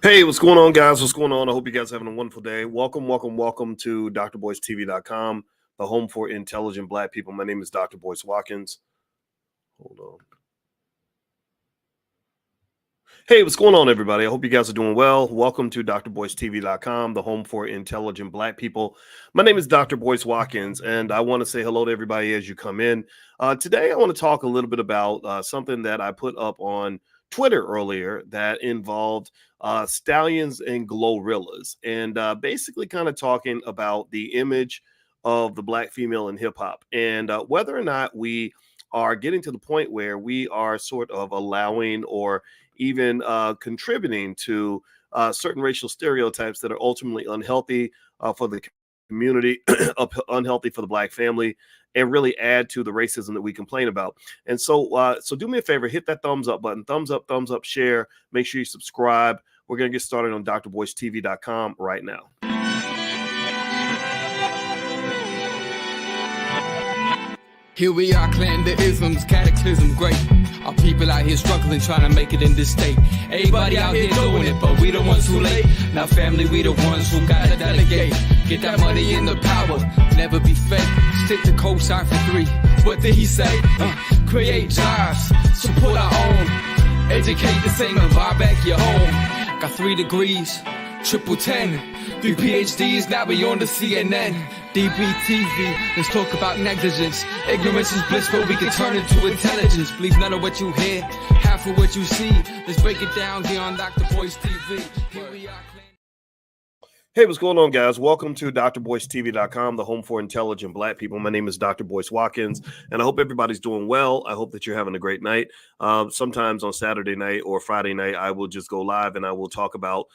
Hey, what's going on, guys? What's going on? I hope you guys are having a wonderful day. Welcome to drboycetv.com, the home for intelligent Black people. My name is Dr. Boyce Watkins. Hold on. Hey, what's going on, everybody? I hope you guys are doing well. Welcome to drboycetv.com, the home for intelligent Black people. My name is Dr. Boyce Watkins, and I want to say hello to everybody as you come in. Today, I want to talk a little bit about something that I put up on Twitter earlier that involved stallions and glorillas, and basically kind of talking about the image of the Black female in hip hop and whether or not we are getting to the point where we are sort of allowing or even contributing to certain racial stereotypes that are ultimately unhealthy for the community, unhealthy for the Black family, and really add to the racism that we complain about. And so, so do me a favor, hit that thumbs up button, thumbs up, share. Make sure you subscribe. We're going to get started on drboycetv.com right now. Here we are, clan the isms, cataclysm, great. Our people out here struggling, trying to make it in this state. Everybody out here doing it, but we the ones who late. Now family, we the ones who gotta delegate. Get that money in the power, never be fake. Stick to cosign for 3. What did he say? Create jobs, support our own. Educate the same and buy back your home. Got 3 degrees, triple 10. 3 PhDs, now we on the CNN. DBTV, let's talk about negligence. Ignorance is bliss, but we can turn it to intelligence. Believe none of what you hear, half of what you see. Let's break it down here on Dr. Boyce TV. Here we are. Hey, what's going on, guys? Welcome to drboycetv.com, the home for intelligent Black people. My name is Dr. Boyce Watkins, and I hope everybody's doing well. I hope that you're having a great night. Sometimes on Saturday night or Friday night, I will just go live and I will talk about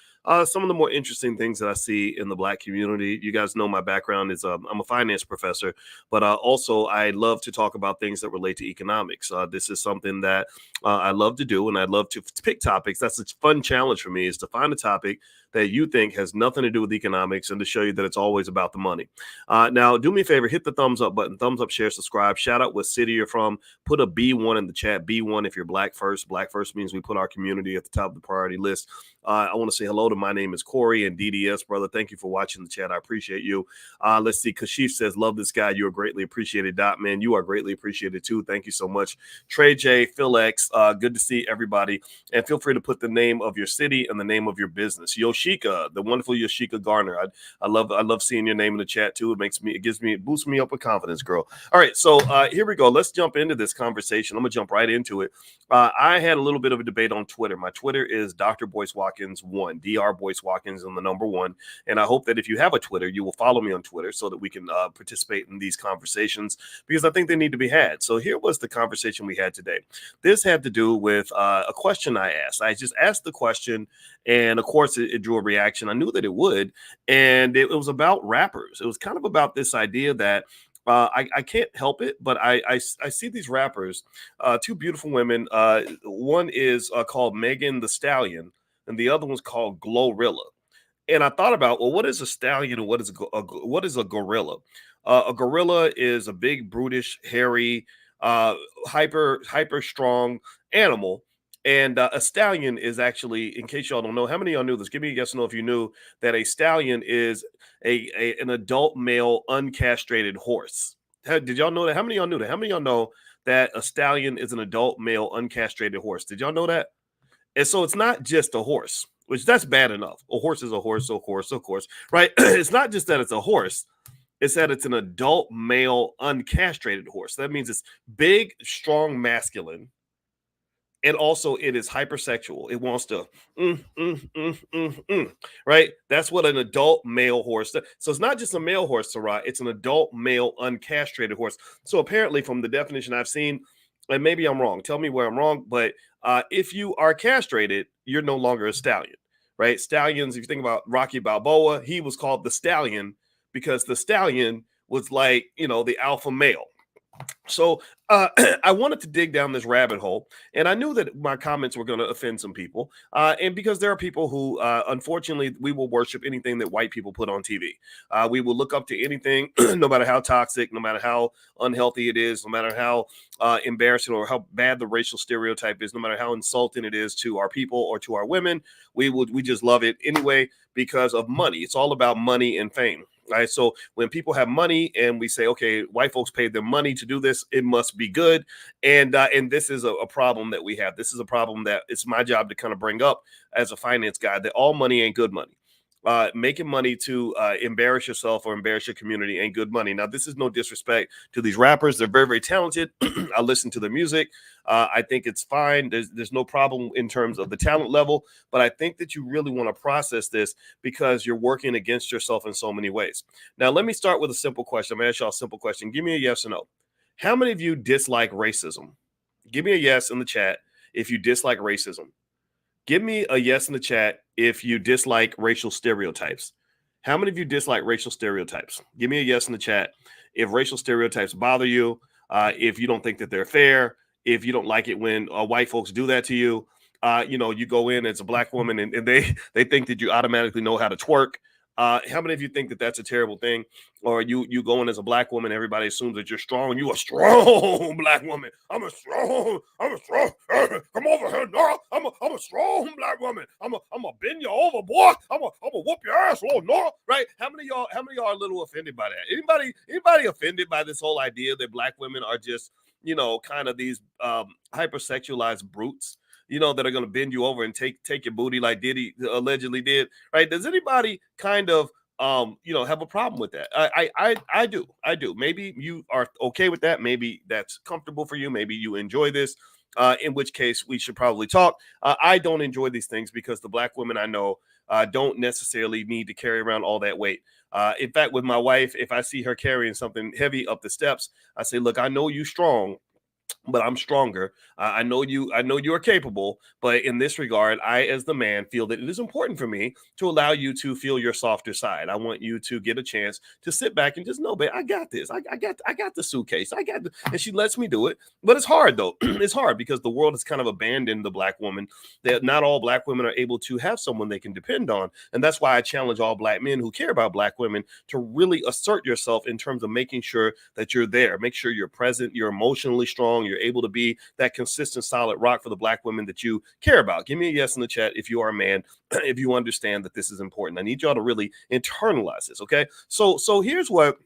some of the more interesting things that I see in the Black community. You guys know my background is I'm a finance professor, but also I love to talk about things that relate to economics. This is something that I love to do, and I love to pick topics. That's a fun challenge for me, is to find a topic that you think has nothing to do with economics and to show you that it's always about the money. Now, do me a favor, hit the thumbs up button, thumbs up, share, subscribe, shout out what city you're from, put a B1 in the chat, B1 if you're Black first. Black first means we put our community at the top of the priority list. I want to say hello to my name is Corey and DDS, brother. Thank you for watching the chat. I appreciate you. Let's see. Kashif says, love this guy. You are greatly appreciated. Dot man, you are greatly appreciated too. Thank you so much. Trey J, Phil X, good to see everybody. And feel free to put the name of your city and the name of your business. Yoshika, the wonderful Yoshika Garner. I love seeing your name in the chat too. It boosts me up with confidence, girl. All right, so here we go. Let's jump into this conversation. I'm gonna jump right into it. I had a little bit of a debate on Twitter. My Twitter is Dr. Boyce Watkins 1, Dr. Boyce Watkins and the number 1. And I hope that if you have a Twitter, you will follow me on Twitter so that we can participate in these conversations, because I think they need to be had. So here was the conversation we had today. This had to do with a question I asked. I just asked the question, and of course it drew a reaction. I knew that it would, and it was about rappers. It was kind of about this idea that I can't help it, but I see these rappers, 2 beautiful women. One is called Megan the Stallion, and the other one's called Glorilla. And I thought about, well, what is a stallion and what is a gorilla? A gorilla is a big, brutish, hairy, hyper strong animal. And a stallion is actually, in case y'all don't know, how many of y'all knew this? Give me a guess to know if you knew that a stallion is an adult male uncastrated horse. Did y'all know that? How many of y'all knew that? How many of y'all know that a stallion is an adult male uncastrated horse? Did y'all know that? And so it's not just a horse, which that's bad enough. A horse is a horse, of course, right? It's not just that it's a horse. It's that it's an adult male uncastrated horse. That means it's big, strong, masculine. And also it is hypersexual. It wants to, right? That's what an adult male horse does. So it's not just a male horse, Sarah. It's an adult male uncastrated horse. So apparently from the definition I've seen, and maybe I'm wrong, tell me where I'm wrong, but if you are castrated, you're no longer a stallion, right? Stallions, if you think about Rocky Balboa, he was called the Stallion because the stallion was like, the alpha male. So I wanted to dig down this rabbit hole, and I knew that my comments were going to offend some people. And because there are people who, unfortunately, we will worship anything that white people put on TV. We will look up to anything, no matter how toxic, no matter how unhealthy it is, no matter how embarrassing or how bad the racial stereotype is, no matter how insulting it is to our people or to our women. We just love it anyway because of money. It's all about money and fame. Right. So when people have money and we say, okay, white folks paid their money to do this, it must be good. And this is a problem that we have. This is a problem that it's my job to kind of bring up as a finance guy, that all money ain't good money. Making money to embarrass yourself or embarrass your community ain't good money. Now, this is no disrespect to these rappers. They're very, very talented. I listen to their music. I think it's fine. There's no problem in terms of the talent level. But I think that you really want to process this because you're working against yourself in so many ways. Now, let me start with a simple question. I'm going to ask y'all a simple question. Give me a yes or no. How many of you dislike racism? Give me a yes in the chat if you dislike racism. Give me a yes in the chat if you dislike racial stereotypes. How many of you dislike racial stereotypes? Give me a yes in the chat if racial stereotypes bother you, if you don't think that they're fair, if you don't like it when white folks do that to you. You go in as a black woman and they think that you automatically know how to twerk. How many of you think that that's a terrible thing? Or you go in as a black woman, everybody assumes that you're strong. You a strong black woman. I'm a strong. Come over here, no. I'm a strong black woman. I'm a bend you over, boy. I'm a whoop your ass, oh no. Right? How many of y'all are a little offended by that? Anybody offended by this whole idea that black women are just, kind of these hypersexualized brutes? That are going to bend you over and take your booty like Diddy allegedly did, right? Does anybody kind of, have a problem with that? I do. Maybe you are okay with that. Maybe that's comfortable for you. Maybe you enjoy this, in which case we should probably talk. I don't enjoy these things because the black women I know don't necessarily need to carry around all that weight. In fact, with my wife, if I see her carrying something heavy up the steps, I say, look, I know you're strong, but I'm stronger. I know you are capable, but in this regard, I, as the man, feel that it is important for me to allow you to feel your softer side. I want you to get a chance to sit back and just know, babe, I got this. I got the suitcase. And she lets me do it. But it's hard though. It's hard because the world has kind of abandoned the black woman. That not all black women are able to have someone they can depend on. And that's why I challenge all black men who care about black women to really assert yourself in terms of making sure that you're there. Make sure you're present, you're emotionally strong, you're able to be that consistent, solid rock for the black women that you care about. Give me a yes in the chat if you are a man, if you understand that this is important. I need y'all to really internalize this, okay? So here's what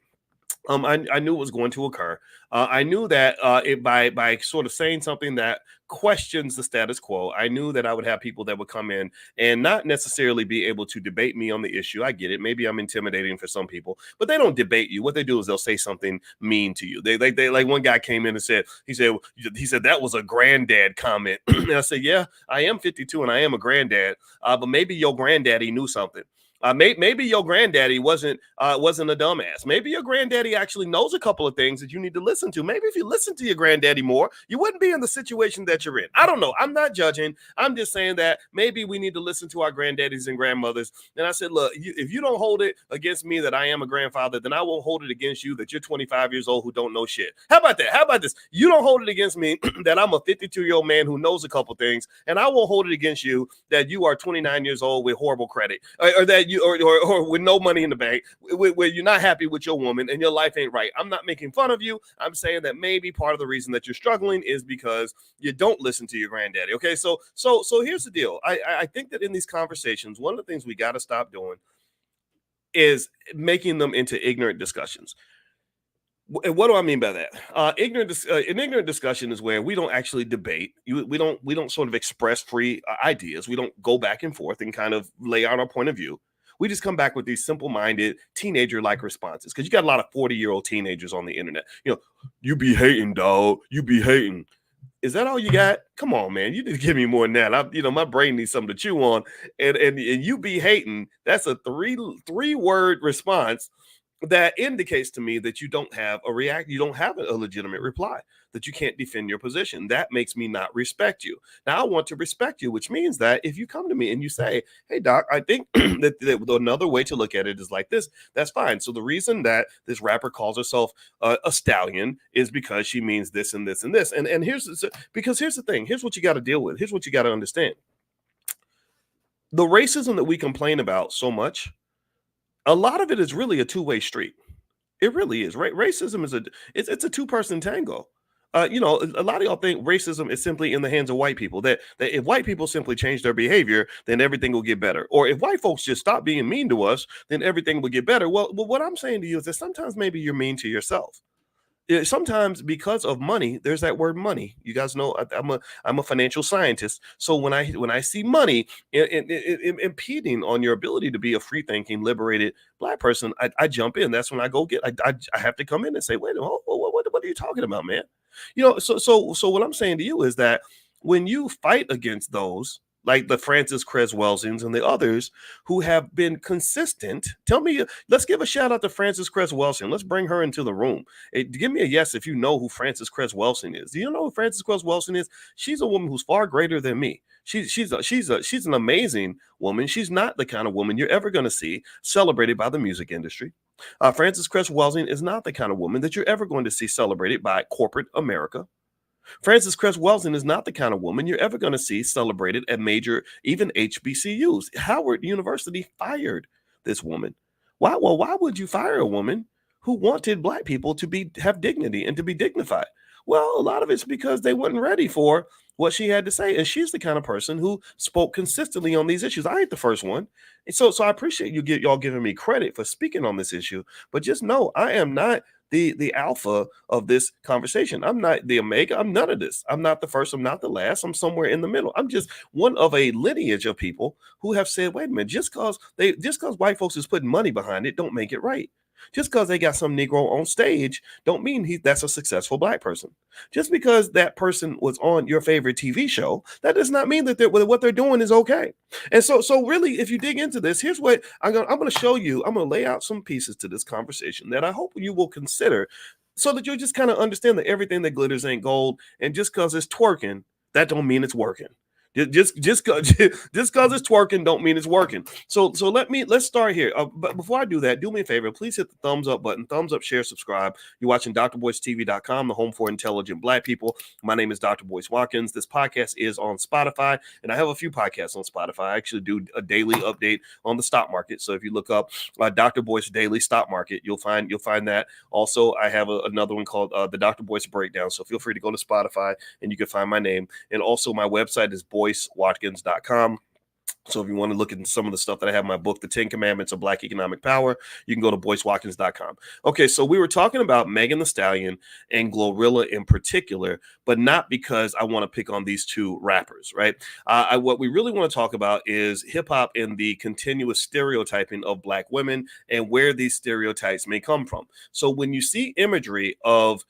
I knew was going to occur. I knew that by sort of saying something that questions the status quo, I knew that I would have people that would come in and not necessarily be able to debate me on the issue. I get it. Maybe I'm intimidating for some people, but they don't debate you. What they do is they'll say something mean to you. They like one guy came in and said, he said that was a granddad comment. And I said, yeah, I am 52 and I am a granddad, but maybe your granddaddy knew something. Maybe your granddaddy wasn't a dumbass. Maybe your granddaddy actually knows a couple of things that you need to listen to. Maybe if you listen to your granddaddy more, you wouldn't be in the situation that you're in. I don't know. I'm not judging. I'm just saying that maybe we need to listen to our granddaddies and grandmothers. And I said, look, if you don't hold it against me that I am a grandfather, then I won't hold it against you that you're 25 years old who don't know shit. How about that? How about this? You don't hold it against me that I'm a 52-year-old man who knows a couple things, and I won't hold it against you that you are 29 years old with horrible credit, or that you or with no money in the bank, where you're not happy with your woman and your life ain't right. I'm not making fun of you. I'm saying that maybe part of the reason that you're struggling is because you don't listen to your granddaddy. Okay, so here's the deal. I think that in these conversations, one of the things we got to stop doing is making them into ignorant discussions. And what do I mean by that? An ignorant discussion is where we don't actually debate. We don't sort of express free ideas. We don't go back and forth and kind of lay out our point of view. We just come back with these simple-minded, teenager-like responses. Because you got a lot of 40-year-old teenagers on the internet. You be hating, dog. You be hating. Is that all you got? Come on, man. You need to give me more than that. My brain needs something to chew on. And you be hating. That's a three-word response that indicates to me that you don't have you don't have a legitimate reply, that you can't defend your position. That makes me not respect you. Now I want to respect you, which means that if you come to me and you say, hey doc, I think that another way to look at it is like this, that's fine. So the reason that this rapper calls herself a stallion is because she means this and this and this. And because here's the thing, here's what you got to deal with, here's what you got to understand. The racism that we complain about so much, a lot of it is really a two-way street. It really is. Right? Racism is it's a two-person tango. A lot of y'all think racism is simply in the hands of white people. That if white people simply change their behavior, then everything will get better. Or if white folks just stop being mean to us, then everything will get better. Well, what I'm saying to you is that sometimes maybe you're mean to yourself. Sometimes because of money, there's that word money. You guys know I'm a financial scientist. So when I see money impeding on your ability to be a free thinking, liberated Black person, I jump in. That's when I go I have to come in and say, wait, what are you talking about, man? So what I'm saying to you is that when you fight against those, like the Frances Cress Welsings and the others who have been consistent. Tell me, let's give a shout out to Frances Cress Welsing. Let's bring her into the room. Give me a yes if you know who Frances Cress Welsing is. Do you know who Frances Cress Welsing is? She's a woman who's far greater than me. She's an amazing woman. She's not the kind of woman you're ever going to see celebrated by the music industry. Frances Cress Welsing is not the kind of woman that you're ever going to see celebrated by corporate America. Frances Cress Welsing is not the kind of woman you're ever going to see celebrated at major, even HBCUs. Howard University fired this woman. Why? Well, why would you fire a woman who wanted Black people to have dignity and to be dignified? Well, a lot of it's because they weren't ready for what she had to say. And she's the kind of person who spoke consistently on these issues. I ain't the first one. And so I appreciate y'all giving me credit for speaking on this issue. But just know I am not the alpha of this conversation. I'm not the omega. I'm none of this. I'm not the first. I'm not the last. I'm somewhere in the middle. I'm just one of a lineage of people who have said, wait a minute, just because white folks is putting money behind it, don't make it right. Just because they got some Negro on stage don't mean that's a successful Black person. Just because that person was on your favorite TV show, that does not mean that what they're doing is okay. And so really, if you dig into this, here's what I'm going to show you. I'm going to lay out some pieces to this conversation that I hope you will consider so that you'll just kind of understand that everything that glitters ain't gold. And just because it's twerking, that don't mean it's working. Just because it's twerking don't mean it's working. So let's start here. But before I do that, do me a favor. Please hit the thumbs up button. Thumbs up, share, subscribe. You're watching DrBoyceTV.com, the home for intelligent Black people. My name is Dr. Boyce Watkins. This podcast is on Spotify, and I have a few podcasts on Spotify. I actually do a daily update on the stock market. So if you look up Dr. Boyce Daily Stock Market, you'll find that. Also, I have another one called the Dr. Boyce Breakdown. So feel free to go to Spotify, and you can find my name. And also, my website is BoyceWatkins.com. So if you want to look at some of the stuff that I have in my book, The 10 Commandments of Black Economic Power, you can go to BoyceWatkins.com. Okay, so we were talking about Megan Thee Stallion and Glorilla in particular, but not because I want to pick on these two rappers, right? What we really want to talk about is hip-hop and the continuous stereotyping of Black women and where these stereotypes may come from. So when you see imagery of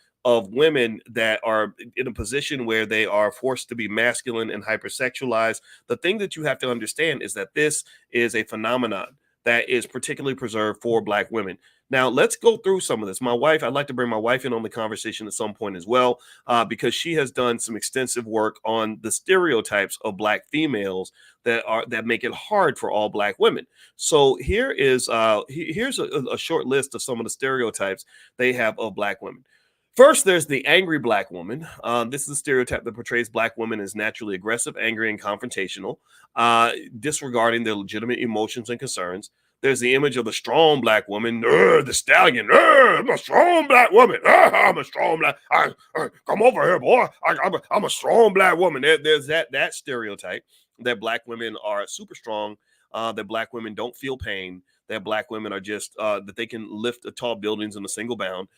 women that are in a position where they are forced to be masculine and hypersexualized, the thing that you have to understand is that this is a phenomenon that is particularly preserved for Black women. Now, let's go through some of this. I'd like to bring my wife in on the conversation at some point as well, because she has done some extensive work on the stereotypes of Black females that make it hard for all Black women. So here's a short list of some of the stereotypes they have of Black women. First, there's the angry Black woman. This is a stereotype that portrays Black women as naturally aggressive, angry, and confrontational, disregarding their legitimate emotions and concerns. There's the image of the strong Black woman, the stallion. I'm a strong Black woman. I'm a strong Black. Come over here, boy. I'm a strong Black woman. There's that stereotype that Black women are super strong, that Black women don't feel pain, that Black women are just that they can lift tall buildings in a single bound.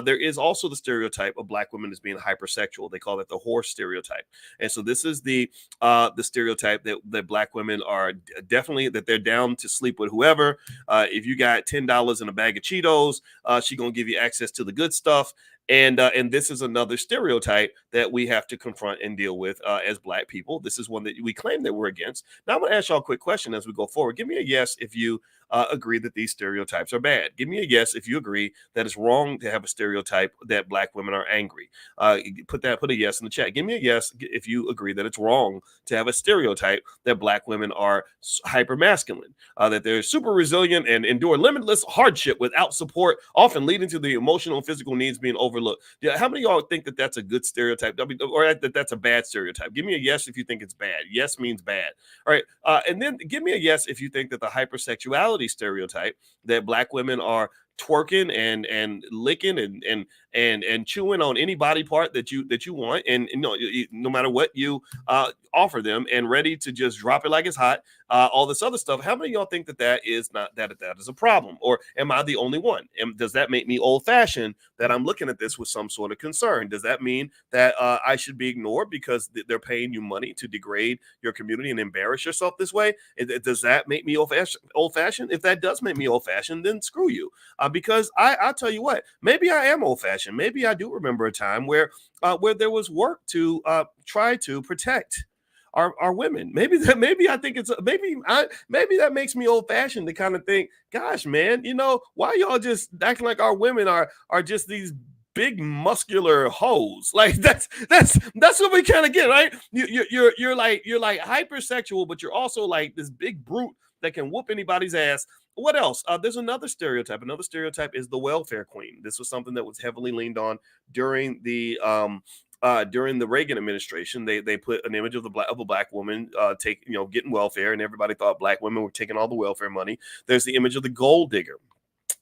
There is also the stereotype of Black women as being hypersexual. They call it the horse stereotype. And so this is the stereotype that Black women are definitely, that they're down to sleep with whoever. If you got $10 in a bag of Cheetos, she gonna give you access to the good stuff. And this is another stereotype that we have to confront and deal with as Black people. This is one that we claim that we're against. Now I'm going to ask y'all a quick question as we go forward. Give me a yes if you agree that these stereotypes are bad. Give me a yes if you agree that it's wrong to have a stereotype that Black women are angry. Put a yes in the chat. Give me a yes if you agree that it's wrong to have a stereotype that Black women are hyper masculine, that they're super resilient and endure limitless hardship without support, often leading to the emotional and physical needs being overlooked. Yeah, how many of y'all think that that's a good stereotype, or that that's a bad stereotype? Give me a yes if you think it's bad. Yes means bad. All right, and then give me a yes if you think that the hypersexuality stereotype that Black women are twerking and licking and chewing on any body part that you want, and no matter what you offer them, and ready to just drop it like it's hot, all this other stuff. How many of y'all think that that is not that is a problem, or am I the only one? Does that make me old fashioned that I'm looking at this with some sort of concern? Does that mean that I should be ignored because they're paying you money to degrade your community and embarrass yourself this way? Does that make me old fashioned? If that does make me old fashioned, then screw you. Because I'll tell you what, maybe I am old fashioned. Maybe I do remember a time where there was work to try to protect our women. Maybe I think maybe that makes me old fashioned to kind of think, gosh, man, why y'all just acting like our women are just these big muscular hoes? Like that's what we kind of get, right? You're like hypersexual, but you're also like this big brute that can whoop anybody's ass. What else? There's another stereotype. Another stereotype is the welfare queen. This was something that was heavily leaned on during the Reagan administration. They put an image of a black woman getting welfare, and everybody thought Black women were taking all the welfare money. There's the image of the gold digger.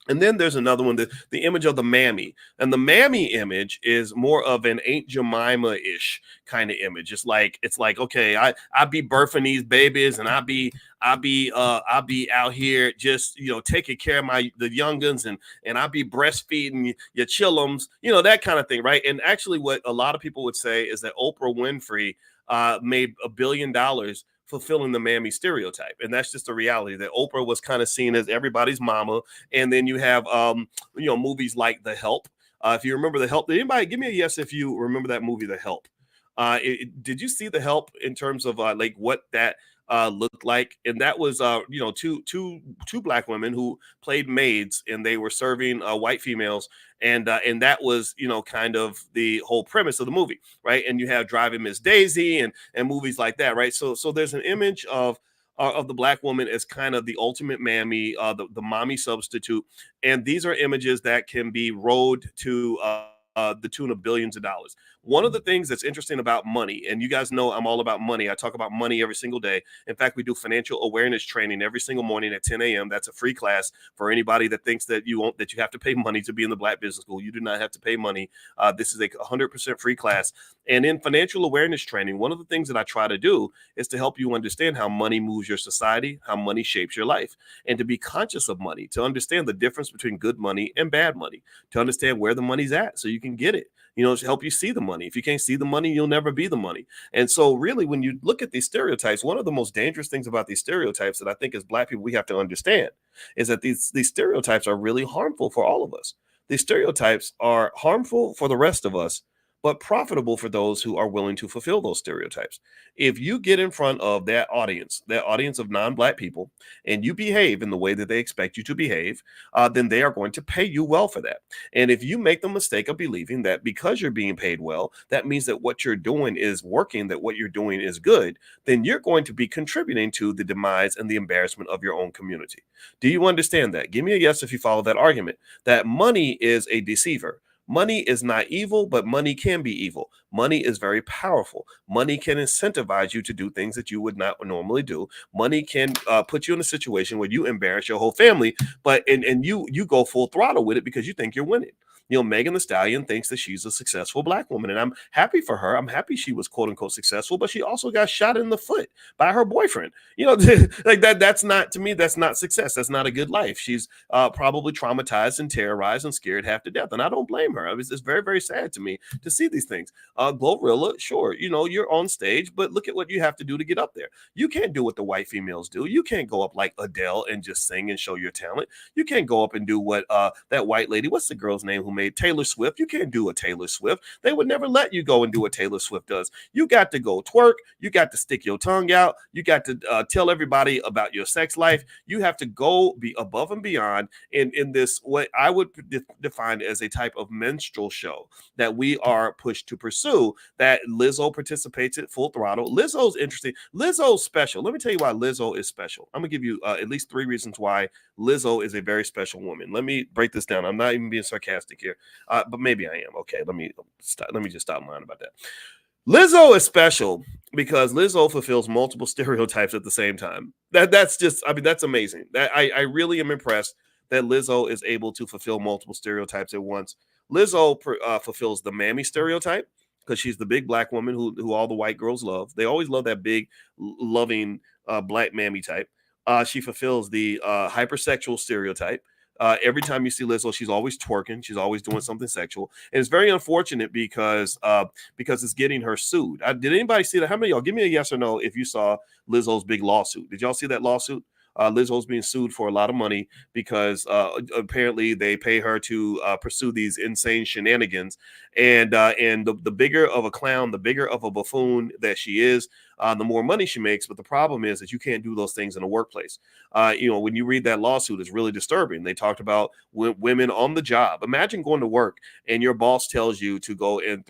And then there's another one, the image of the mammy. And the mammy image is more of an Aunt Jemima-ish kind of image. It's like, okay, I be birthing these babies, and I be out here just, taking care of the youngins, and I be breastfeeding your chillums, that kind of thing, right? And actually what a lot of people would say is that Oprah Winfrey made $1 billion fulfilling the mammy stereotype. And that's just a reality, that Oprah was kind of seen as everybody's mama. And then you have movies like The Help. If you remember The Help, did anybody give me a yes if you remember that movie, The Help? Did you see The Help in terms of like what that looked like? And that was two Black women who played maids, and they were serving white females, and that was kind of the whole premise of the movie, right? And you have Driving Miss Daisy and movies like that, right? So there's an image of the Black woman as kind of the ultimate mammy, the mommy substitute, and these are images that can be rode to the tune of billions of dollars. One of the things that's interesting about money, and you guys know I'm all about money. I talk about money every single day. In fact, we do financial awareness training every single morning at 10 a.m. That's a free class for anybody that thinks that you have to pay money to be in the Black Business School. You do not have to pay money. This is a 100% free class. And in financial awareness training, one of the things that I try to do is to help you understand how money moves your society, how money shapes your life, and to be conscious of money, to understand the difference between good money and bad money, to understand where the money's at so you can get it, to help you see the money. If you can't see the money, you'll never be the money. And so really, when you look at these stereotypes, one of the most dangerous things about these stereotypes that I think as Black people we have to understand is that these stereotypes are really harmful for all of us. These stereotypes are harmful for the rest of us, but profitable for those who are willing to fulfill those stereotypes. If you get in front of that audience of non-Black people, and you behave in the way that they expect you to behave, then they are going to pay you well for that. And if you make the mistake of believing that because you're being paid well, that means that what you're doing is working, that what you're doing is good, then you're going to be contributing to the demise and the embarrassment of your own community. Do you understand that? Give me a yes if you follow that argument, that money is a deceiver. Money is not evil, but money can be evil. Money is very powerful. Money can incentivize you to do things that you would not normally do. Money can put you in a situation where you embarrass your whole family, but and you go full throttle with it because you think you're winning. Megan Thee Stallion thinks that she's a successful Black woman, and I'm happy for her. I'm happy she was quote unquote successful, but she also got shot in the foot by her boyfriend. Like that. That's not, to me, that's not success. That's not a good life. She's probably traumatized and terrorized and scared half to death, and I don't blame her. It's very, very sad to me to see these things. Glorilla, sure, you're on stage, but look at what you have to do to get up there. You can't do what the white females do. You can't go up like Adele and just sing and show your talent. You can't go up and do what that white lady, what's the girl's name who made Taylor Swift. You can't do a Taylor Swift. They would never let you go and do what Taylor Swift does. You got to go twerk. You got to stick your tongue out. You got to tell everybody about your sex life. You have to go be above and beyond in this, what I would define as a type of minstrel show that we are pushed to pursue, that Lizzo participates at full throttle. Lizzo's interesting. Lizzo's special. Let me tell you why Lizzo is special. I'm going to give you at least 3 reasons why Lizzo is a very special woman. Let me break this down. I'm not even being sarcastic here, but maybe I am. Okay, let me just stop lying about that. Lizzo is special because Lizzo fulfills multiple stereotypes at the same time. That's just, I mean, that's amazing. I really am impressed that Lizzo is able to fulfill multiple stereotypes at once. Lizzo fulfills the mammy stereotype because she's the big black woman who all the white girls love. They always love that big, loving black mammy type. She fulfills the hypersexual stereotype. Every time you see Lizzo, she's always twerking. She's always doing something sexual. And it's very unfortunate because it's getting her sued. Did anybody see that? How many of y'all, give me a yes or no if you saw Lizzo's big lawsuit? Did y'all see that lawsuit? Lizzo's being sued for a lot of money because apparently they pay her to pursue these insane shenanigans. And the bigger of a clown, the bigger of a buffoon that she is, the more money she makes. But the problem is that you can't do those things in a workplace. When you read that lawsuit, it's really disturbing. They talked about women on the job. Imagine going to work and your boss tells you to go and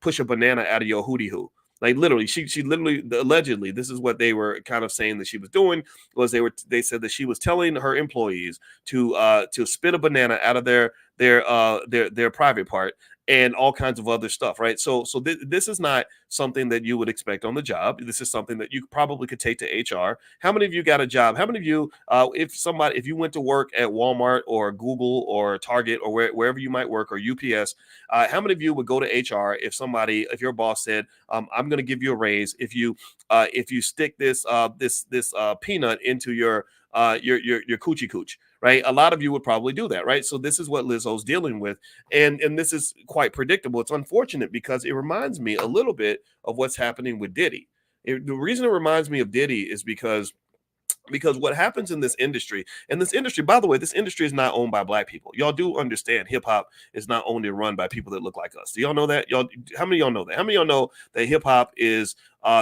push a banana out of your hootie hoo. Like literally, she literally, allegedly, this is what they were kind of saying that she was doing, was they said that she was telling her employees to spit a banana out of their private part and all kinds of other stuff, right? So this is not something that you would expect on the job. This is something that you probably could take to HR. How many of you got a job? How many of you, if you went to work at Walmart or Google or Target or wherever you might work, or UPS, how many of you would go to HR if your boss said, I'm going to give you a raise if you stick this peanut into your coochie cooch, right? A lot of you would probably do that, right? So this is what Lizzo's dealing with, and this is quite predictable. It's unfortunate because it reminds me a little bit of what's happening with Diddy. The reason it reminds me of Diddy is because what happens in this industry, by the way, this industry is not owned by black people. Y'all do understand hip hop is not owned and run by people that look like us. Do y'all know that? How many of y'all know that? How many of y'all know that hip hop is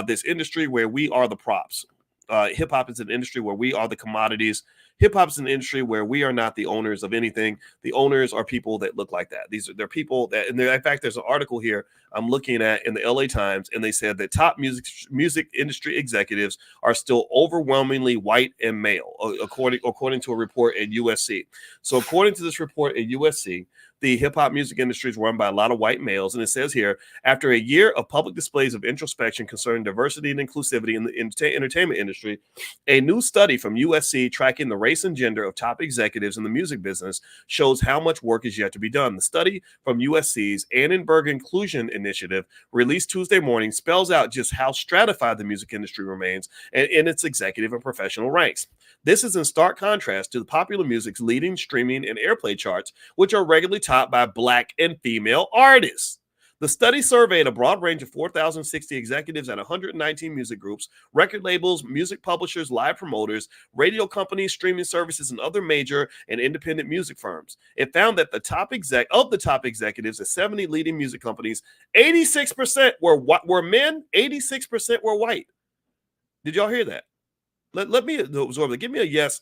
this industry where we are the props? Hip hop is an industry where we are the commodities. Hip hop is an industry where we are not the owners of anything. The owners are people that look like that. They're people that, and in fact, there's an article here I'm looking at in the LA Times, and they said that top music industry executives are still overwhelmingly white and male, according to a report at USC. So according to this report at USC, the hip hop music industry is run by a lot of white males. And it says here, after a year of public displays of introspection concerning diversity and inclusivity in the entertainment industry, a new study from USC tracking the race and gender of top executives in the music business shows how much work is yet to be done. The study from USC's Annenberg Inclusion Initiative, released Tuesday morning, spells out just how stratified the music industry remains in its executive and professional ranks. This is in stark contrast to the popular music's leading streaming and airplay charts, which are regularly topped by black and female artists. The study surveyed a broad range of 4,060 executives at 119 music groups, record labels, music publishers, live promoters, radio companies, streaming services, and other major and independent music firms. It found that the top executives at 70 leading music companies, 86% were men, 86% were white. Did y'all hear that? Let me absorb it. Give me a yes.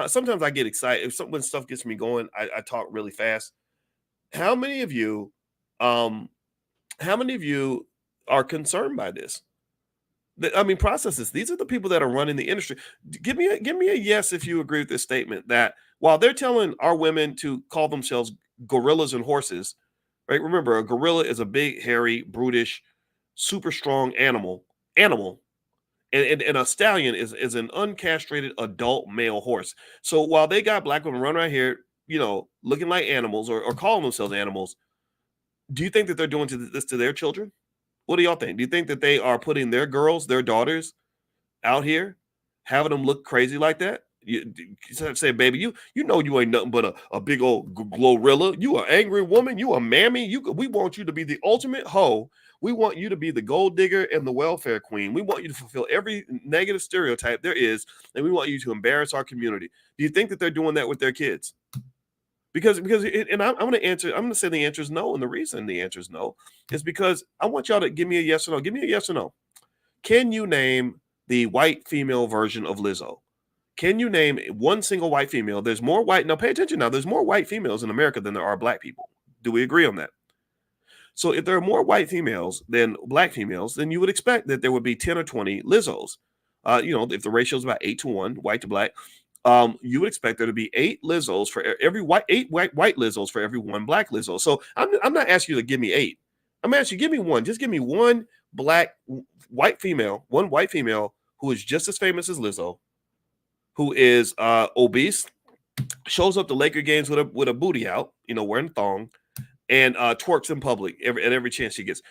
Sometimes I get excited. When stuff gets me going, I talk really fast. How many of you are concerned by this? I mean, process this. These are the people that are running the industry. Give me a yes if you agree with this statement, that while they're telling our women to call themselves gorillas and horses, right? Remember, a gorilla is a big, hairy, brutish, super strong animal. And a stallion is an uncastrated adult male horse. So while they got black women running around here, looking like animals or calling themselves animals, do you think that they're doing this to their children? What do y'all think? Do you think that they are putting their girls, their daughters out here, having them look crazy like that? You say, baby, you ain't nothing but a big old glorilla. You an angry woman. You a mammy. We want you to be the ultimate hoe. We want you to be the gold digger and the welfare queen. We want you to fulfill every negative stereotype there is, and we want you to embarrass our community. Do you think that they're doing that with their kids? and I'm going to answer. I'm going to say the answer is no, and the reason the answer is no is because I want y'all to give me a yes or no. Give me a yes or no. Can you name the white female version of Lizzo? Can you name one single white female? There's more white. Now, pay attention now. There's more white females in America than there are black people. Do we agree on that? So if there are more white females than black females, then you would expect that there would be 10 or 20 Lizzos. If the ratio is about 8-1, white to black, you would expect there to be 8 Lizzos for every white Lizzos for every one black Lizzo. So I'm not asking you to give me 8. I'm asking you, give me one. Just give me one white female who is just as famous as Lizzo, who is obese, shows up to Laker games with a booty out, wearing a thong, and twerks in public at every chance she gets.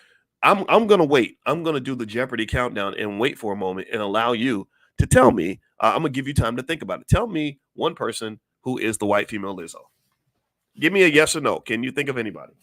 I'm gonna wait. I'm gonna do the Jeopardy countdown and wait for a moment and allow you to tell me. I'm gonna give you time to think about it. Tell me one person who is the white female Lizzo. Give me a yes or no. Can you think of anybody?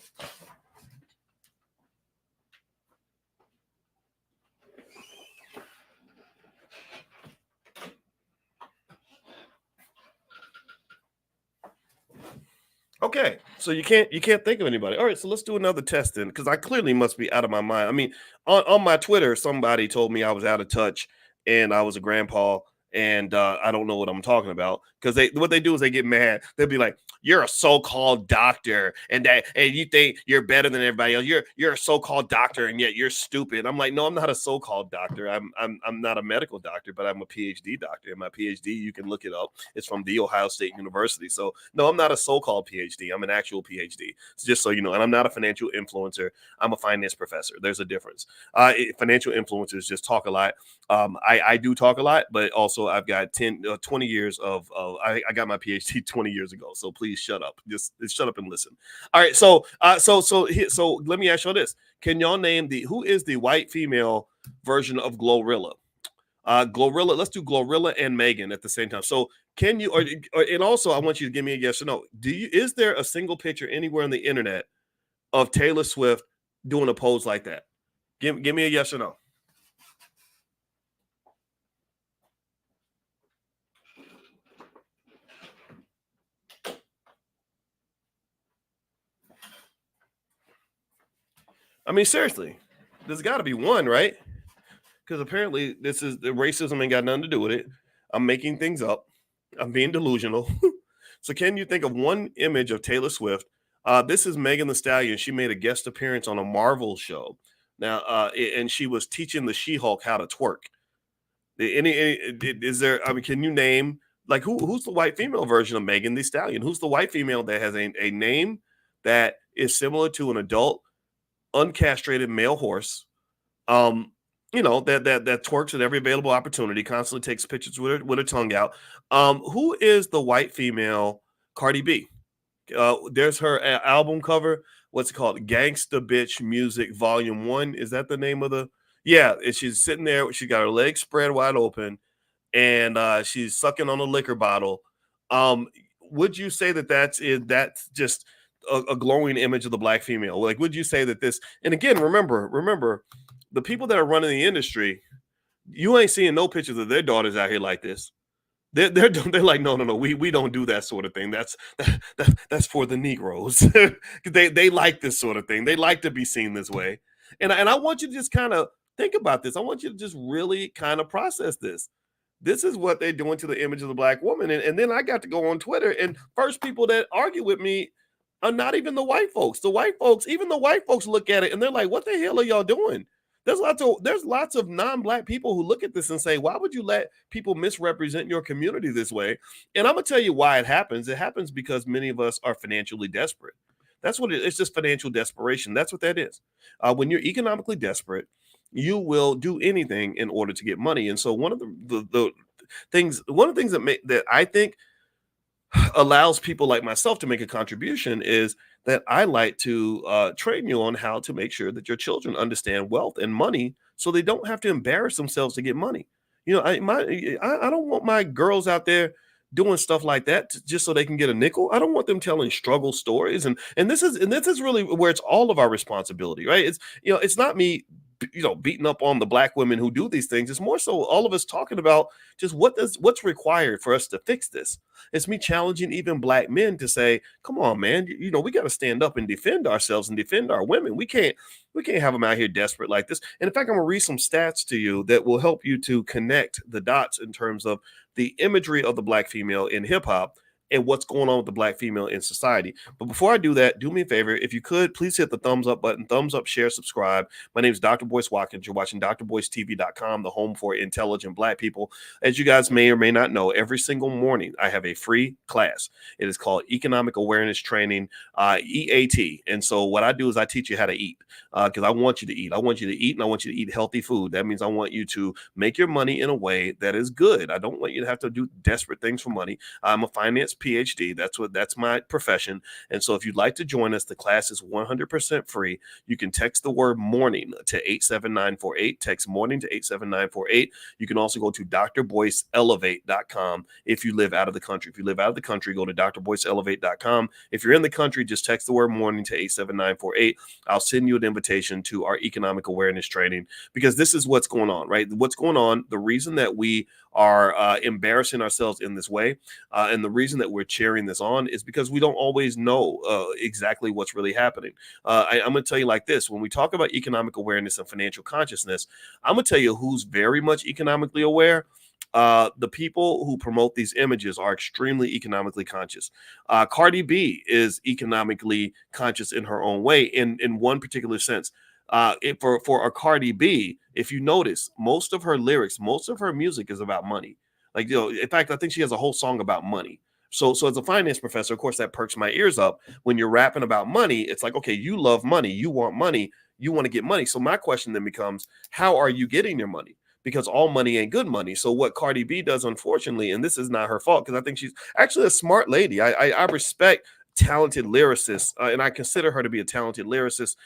Okay, so you can't think of anybody. All right, so let's do another test then, because I clearly must be out of my mind. I mean, on my Twitter, somebody told me I was out of touch and I was a grandpa, and I don't know what I'm talking about. Because what they do is they get mad. They'll be like, "You're a so-called doctor, and you think you're better than everybody else. You're a so-called doctor, and yet you're stupid." I'm like, "No, I'm not a so-called doctor. I'm not a medical doctor, but I'm a PhD doctor. And my PhD, you can look it up. It's from The Ohio State University. So no, I'm not a so-called PhD. I'm an actual PhD. So just so you know, and I'm not a financial influencer. I'm a finance professor. There's a difference. Financial influencers just talk a lot. I do talk a lot, but also I've got 20 years of I got my PhD 20 years ago. So please shut up. Just shut up and listen. All right. So let me ask you this. Can y'all name who is the white female version of Glorilla? Glorilla, let's do Glorilla and Megan at the same time. So can you, and also I want you to give me a yes or no. Is there a single picture anywhere on the internet of Taylor Swift doing a pose like that? Give me a yes or no. I mean, seriously, there's got to be one, right? Because apparently the racism ain't got nothing to do with it. I'm making things up. I'm being delusional. So can you think of one image of Taylor Swift? This is Megan Thee Stallion. She made a guest appearance on a Marvel show. Now, and she was teaching the She-Hulk how to twerk. Is there? I mean, can you name like who's the white female version of Megan Thee Stallion? Who's the white female that has a name that is similar to an adult uncastrated male horse? That twerks at every available opportunity, constantly takes pictures with her tongue out. Who is the white female Cardi B? There's her album cover. What's it called? Gangsta Bitch Music Volume 1. Is that the name of the? Yeah, and she's sitting there. She got her legs spread wide open, and she's sucking on a liquor bottle. Would you say that's just a glowing image of the black female? Like, would you say that this? And again, remember, the people that are running the industry, you ain't seeing no pictures of their daughters out here like this. They're like, no, we don't do that sort of thing. That's for the Negroes. they like this sort of thing. They like to be seen this way. And I want you to just kind of think about this. I want you to just really kind of process this. This is what they're doing to the image of the black woman. And then I got to go on Twitter, and first people that argue with me are not even the white folks. Even the white folks look at it and they're like, what the hell are y'all doing? There's lots of non-black people who look at this and say, why would you let people misrepresent your community this way? And I'm gonna tell you why it happens. It happens because many of us are financially desperate. That's what it's just financial desperation. That's what that is. When you're economically desperate, you will do anything in order to get money. And so one of the things that I think allows people like myself to make a contribution is that I like to train you on how to make sure that your children understand wealth and money, so they don't have to embarrass themselves to get money. I don't want my girls out there doing stuff like that just so they can get a nickel. I don't want them telling struggle stories, and this is really where it's all of our responsibility, right? It's not me beating up on the black women who do these things. It's more so all of us talking about just what's required for us to fix this. It's me challenging even black men to say, come on, man, we got to stand up and defend ourselves and defend our women. We can't have them out here desperate like this. And in fact, I'm gonna read some stats to you that will help you to connect the dots in terms of the imagery of the black female in hip hop and what's going on with the black female in society. But before I do that, do me a favor. If you could, please hit the thumbs up button, thumbs up, share, subscribe. My name is Dr. Boyce Watkins. You're watching drboycetv.com, the home for intelligent black people. As you guys may or may not know, every single morning I have a free class. It is called Economic Awareness Training, EAT. And so what I do is I teach you how to eat because I want you to eat. I want you to eat, and I want you to eat healthy food. That means I want you to make your money in a way that is good. I don't want you to have to do desperate things for money. I'm a finance PhD. That's my profession. And so if you'd like to join us, the class is 100% free. You can text the word morning to 87948. Text morning to 87948. You can also go to drboyceelevate.com if you live out of the country. If you live out of the country, go to drboyceelevate.com. If you're in the country, just text the word morning to 87948. I'll send you an invitation to our economic awareness training because this is what's going on, right? What's going on, the reason that we are embarrassing ourselves in this way and the reason that we're cheering this on is because we don't always know exactly what's really happening. I'm going to tell you like this. When we talk about economic awareness and financial consciousness, I'm going to tell you who's very much economically aware. The people who promote these images are extremely economically conscious. Cardi B is economically conscious in her own way in one particular sense. For a Cardi B, if you notice, most of her lyrics, most of her music is about money. Like, in fact, I think she has a whole song about money. So as a finance professor, of course, that perks my ears up. When you're rapping about money, it's like, okay, you love money, you want money, you want to get money. So my question then becomes, how are you getting your money? Because all money ain't good money. So what Cardi B does, unfortunately, and this is not her fault, because I think she's actually a smart lady. I respect talented lyricists, and I consider her to be a talented lyricist.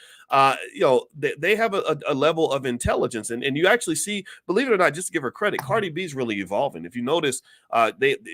They have a level of intelligence, and you actually see, believe it or not, just to give her credit, Cardi B's really evolving. If you notice,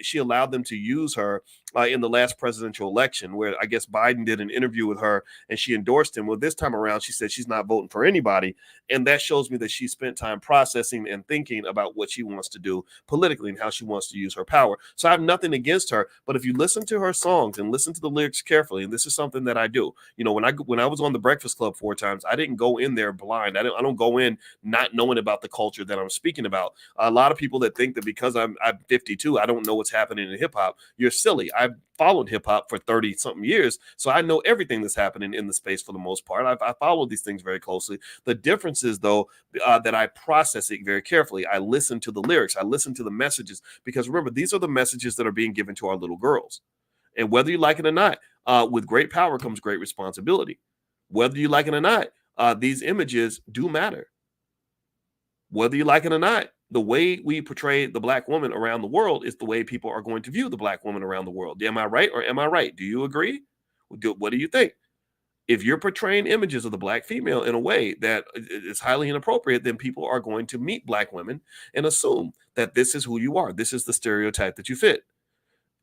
she allowed them to use her in the last presidential election, where I guess Biden did an interview with her and she endorsed him. Well, this time around, she said she's not voting for anybody, and that shows me that she spent time processing and thinking about what she wants to do politically and how she wants to use her power. So I have nothing against her, but if you listen to her songs and listen to the lyrics carefully, and this is something that I do, when I was on the Breakfast Club 4 times, I didn't go in there blind. I don't go in not knowing about the culture that I'm speaking about. A lot of people that think that because I'm 52, I don't know what's happening in hip hop. You're silly. I've followed hip hop for 30 something years, so I know everything that's happening in the space for the most part. I follow these things very closely. The difference is, though, that I process it very carefully. I listen to the lyrics. I listen to the messages, because remember, these are the messages that are being given to our little girls. And whether you like it or not, with great power comes great responsibility. Whether you like it or not, these images do matter. Whether you like it or not, the way we portray the black woman around the world is the way people are going to view the black woman around the world. Am I right or am I right? Do you agree? What do you think? If you're portraying images of the black female in a way that is highly inappropriate, then people are going to meet black women and assume that this is who you are. This is the stereotype that you fit.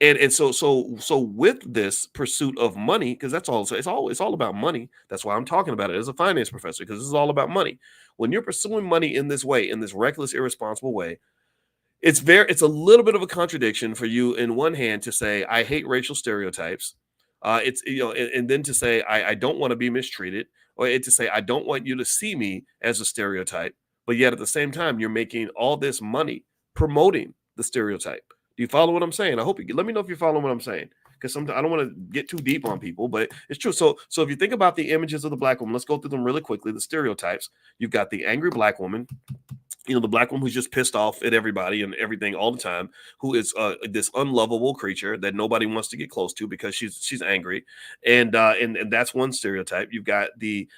And so with this pursuit of money, because that's all, it's all about money. That's why I'm talking about it as a finance professor, because this is all about money. When you're pursuing money in this way, in this reckless, irresponsible way, it's a little bit of a contradiction for you in one hand to say, I hate racial stereotypes. And then to say, I don't want to be mistreated, or to say, I don't want you to see me as a stereotype. But yet at the same time, you're making all this money promoting the stereotype. Do you follow what I'm saying? I hope you let me know if you follow what I'm saying, because sometimes I don't want to get too deep on people, but it's true. So if you think about the images of the black woman, let's go through them really quickly. The stereotypes. You've got the angry black woman, the black woman who's just pissed off at everybody and everything all the time, who is this unlovable creature that nobody wants to get close to because she's angry, and that's one stereotype. You've got the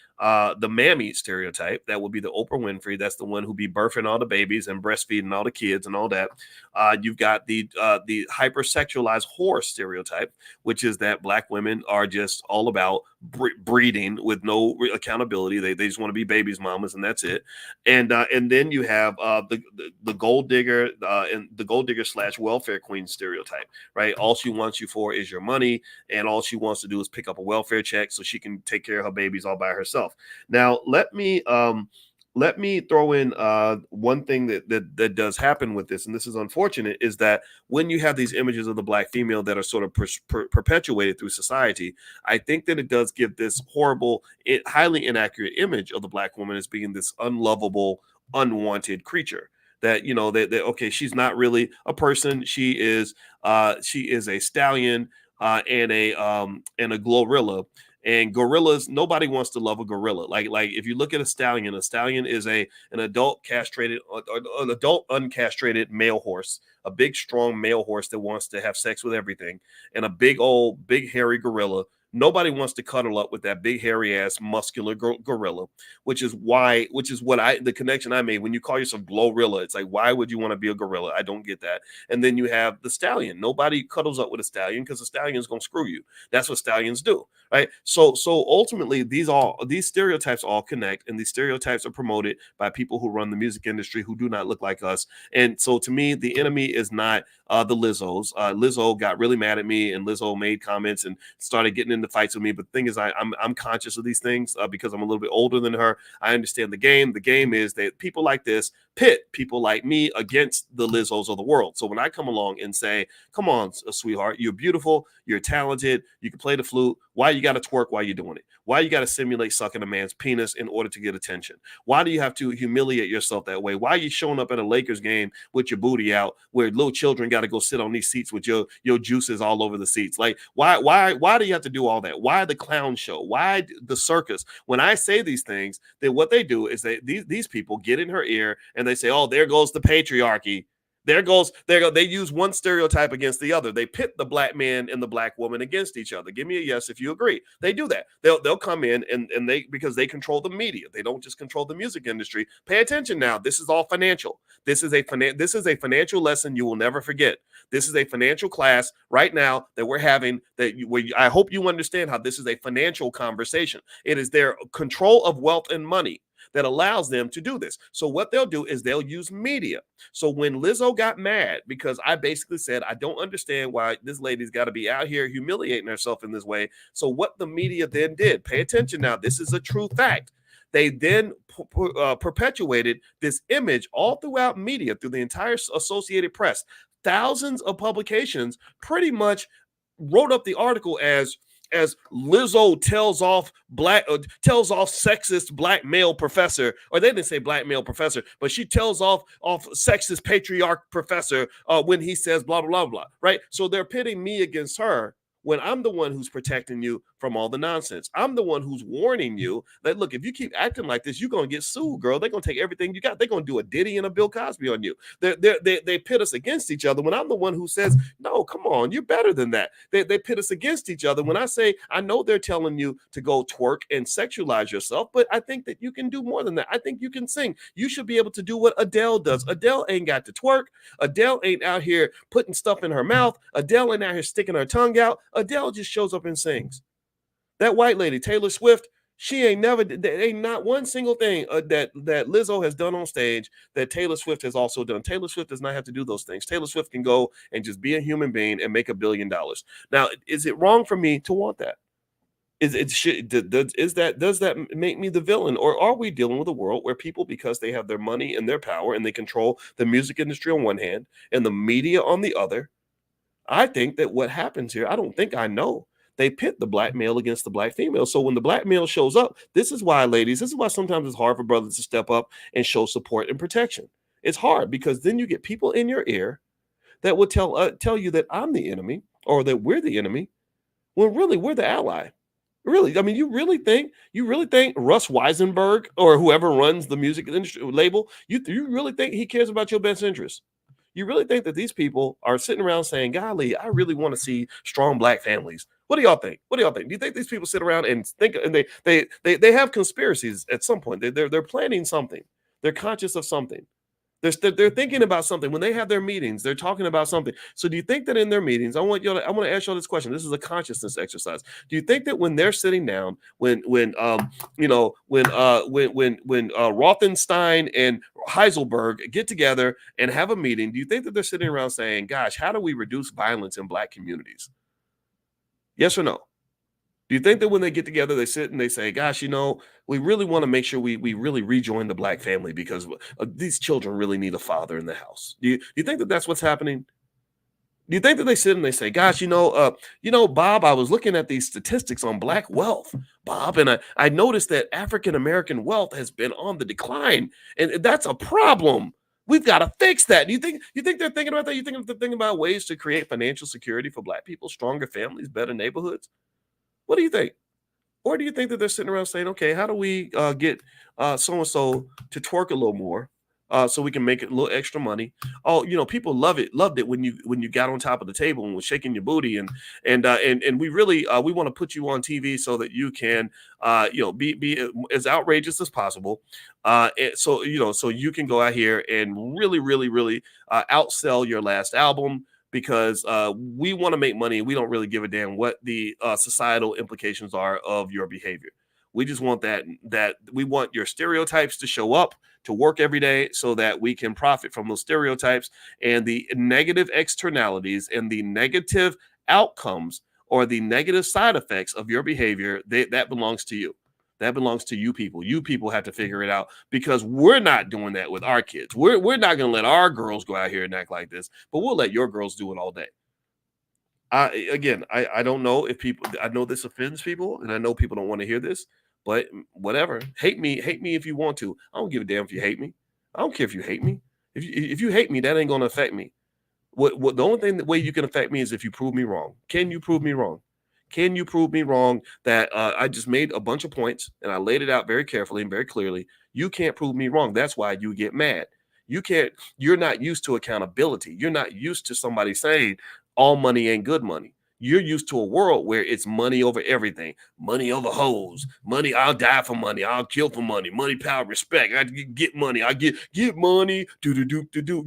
mammy stereotype. That would be the Oprah Winfrey. That's the one who be birthing all the babies and breastfeeding all the kids and all that. You've got the hypersexualized whore stereotype, which is that black women are just all about breeding with no accountability. They just want to be babies' mamas, and that's it. And then you have the gold digger and the gold digger / welfare queen stereotype, right? All she wants you for is your money, and all she wants to do is pick up a welfare check so she can take care of her babies all by herself. Now, let me let me throw in one thing that does happen with this, and this is unfortunate, is that when you have these images of the black female that are sort of perpetuated through society, I think that it does give this horrible, highly inaccurate image of the black woman as being this unlovable, unwanted creature. That, you know, that okay, she's not really a person. She is a stallion and a glorilla. And gorillas, nobody wants to love a gorilla. Like if you look at a stallion is an adult castrated, an adult uncastrated male horse, a big strong male horse that wants to have sex with everything, and a big hairy gorilla. Nobody wants to cuddle up with that big hairy ass muscular gorilla, which is the connection I made. When you call yourself glorilla, it's like, why would you want to be a gorilla? I don't get that. And then you have the stallion. Nobody cuddles up with a stallion because the stallion is going to screw you. That's what stallions do, right? So ultimately, these stereotypes all connect, and these stereotypes are promoted by people who run the music industry who do not look like us. And so to me, the enemy is not the Lizzos. Lizzo got really mad at me, and Lizzo made comments and started getting into fights with me. But the thing is, I'm conscious of these things because I'm a little bit older than her. I understand the game. The game is that people like this pit people like me against the Lizzos of the world. So when I come along and say, come on, sweetheart, you're beautiful, you're talented, you can play the flute, why you got to twerk while you're doing it? Why you got to simulate sucking a man's penis in order to get attention? Why do you have to humiliate yourself that way? Why are you showing up at a Lakers game with your booty out where little children got to go sit on these seats with your juices all over the seats? Like, why do you have to do all that? Why the clown show? Why the circus? When I say these things, then what they do is these people get in her ear and they say, oh, there goes the patriarchy. They use one stereotype against the other. They pit the black man and the black woman against each other. Give me a yes if you agree. They do that. They'll come in and because they control the media. They don't just control the music industry. Pay attention now. This is all financial. This is a financial lesson you will never forget. This is a financial class right now that we're having. I hope you understand how this is a financial conversation. It is their control of wealth and money that allows them to do this. So what they'll do is they'll use media. So when Lizzo got mad because I basically said, I don't understand why this lady's got to be out here humiliating herself in this way. So what the media then did, pay attention now, this is a true fact. They then perpetuated this image all throughout media, through the entire Associated Press. Thousands of publications pretty much wrote up the article as Lizzo tells off sexist black male professor, or they didn't say black male professor, but she tells off sexist patriarch professor when he says blah, blah, blah, blah, right? So they're pitting me against her when I'm the one who's protecting you from all the nonsense. I'm the one who's warning you that, look, if you keep acting like this, you're going to get sued, girl. They're going to take everything you got. They're going to do a Diddy and a Bill Cosby on you. They pit us against each other when I'm the one who says, no, come on, you're better than that. They pit us against each other when I say, I know they're telling you to go twerk and sexualize yourself, but I think that you can do more than that. I think you can sing. You should be able to do what Adele does. Adele ain't got to twerk. Adele ain't out here putting stuff in her mouth. Adele ain't out here sticking her tongue out. Adele just shows up and sings. That white lady, Taylor Swift, she ain't not one single thing that Lizzo has done on stage that Taylor Swift has also done. Taylor Swift does not have to do those things. Taylor Swift can go and just be a human being and make $1 billion. Now, is it wrong for me to want that? Does that make me the villain? Or are we dealing with a world where people, because they have their money and their power and they control the music industry on one hand and the media on the other? I think that what happens here, I know. They pit the black male against the black female. So when the black male shows up, this is why sometimes it's hard for brothers to step up and show support and protection. It's hard because then you get people in your ear that will tell you that I'm the enemy or that we're the enemy, when really we're the ally. Really, I mean, you really think Russ Weisenberg or whoever runs the music industry label, you really think he cares about your best interest? You really think that these people are sitting around saying, golly, I really want to see strong black families? What do y'all think? Do you think these people sit around and think, and they have conspiracies at some point? They're planning something. They're conscious of something. They're thinking about something. When they have their meetings, they're talking about something. So do you think that in their meetings, I want to ask y'all this question. This is a consciousness exercise. Do you think that when they're sitting down, when Rothenstein and Heiselberg get together and have a meeting, do you think that they're sitting around saying, gosh, how do we reduce violence in black communities? Yes or no? Do you think that when they get together, they sit and they say, gosh, we really want to make sure we really rejoin the black family because these children really need a father in the house? Do you think that that's what's happening? Do you think that they sit and they say, gosh, Bob, I was looking at these statistics on black wealth, Bob, and I noticed that African-American wealth has been on the decline, and that's a problem. We've got to fix that. You think they're thinking about that? You think they're thinking about ways to create financial security for black people, stronger families, better neighborhoods? What do you think? Or do you think that they're sitting around saying, okay, how do we get so-and-so to twerk a little more so we can make it a little extra money? Oh, people loved it when you got on top of the table and was shaking your booty and we really we want to put you on TV so that you can be as outrageous as possible. So you can go out here and really outsell your last album because we want to make money. We don't really give a damn what the societal implications are of your behavior. We just want that we want your stereotypes to show up to work every day so that we can profit from those stereotypes, and the negative externalities and the negative outcomes or the negative side effects of your behavior, that belongs to you. That belongs to you people. You people have to figure it out because we're not doing that with our kids. We're not going to let our girls go out here and act like this, but we'll let your girls do it all day. I don't know if people, I know this offends people and I know people don't want to hear this, but whatever. Hate me if you want to. I don't give a damn if you hate me. I don't care if you hate me. If you hate me, that ain't going to affect me. What the only way you can affect me is if you prove me wrong. Can you prove me wrong? Can you prove me wrong that I just made a bunch of points and I laid it out very carefully and very clearly? You can't prove me wrong. That's why you get mad. You're not used to accountability. You're not used to somebody saying all money ain't good money. You're used to a world where it's money over everything, money over hoes, money. I'll die for money. I'll kill for money. Money, power, respect. I get money. I get money.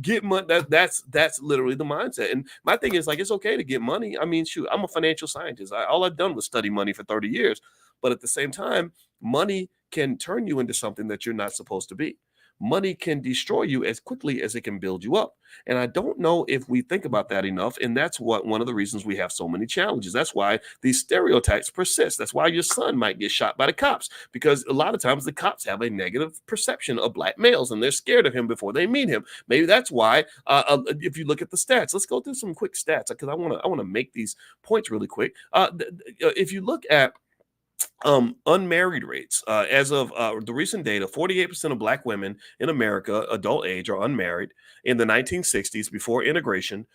Get money. That's literally the mindset. And my thing is like, it's okay to get money. I mean, shoot, I'm a financial scientist. All I've done was study money for 30 years. But at the same time, money can turn you into something that you're not supposed to be. Money can destroy you as quickly as it can build you up. And I don't know if we think about that enough. And that's one of the reasons we have so many challenges. That's why these stereotypes persist. That's why your son might get shot by the cops, because a lot of times the cops have a negative perception of black males and they're scared of him before they meet him. Maybe that's why if you look at the stats, let's go through some quick stats because I want to make these points really quick. If you look at unmarried rates as of the recent data, 48% of black women in America adult age are unmarried. In the 1960s, before integration,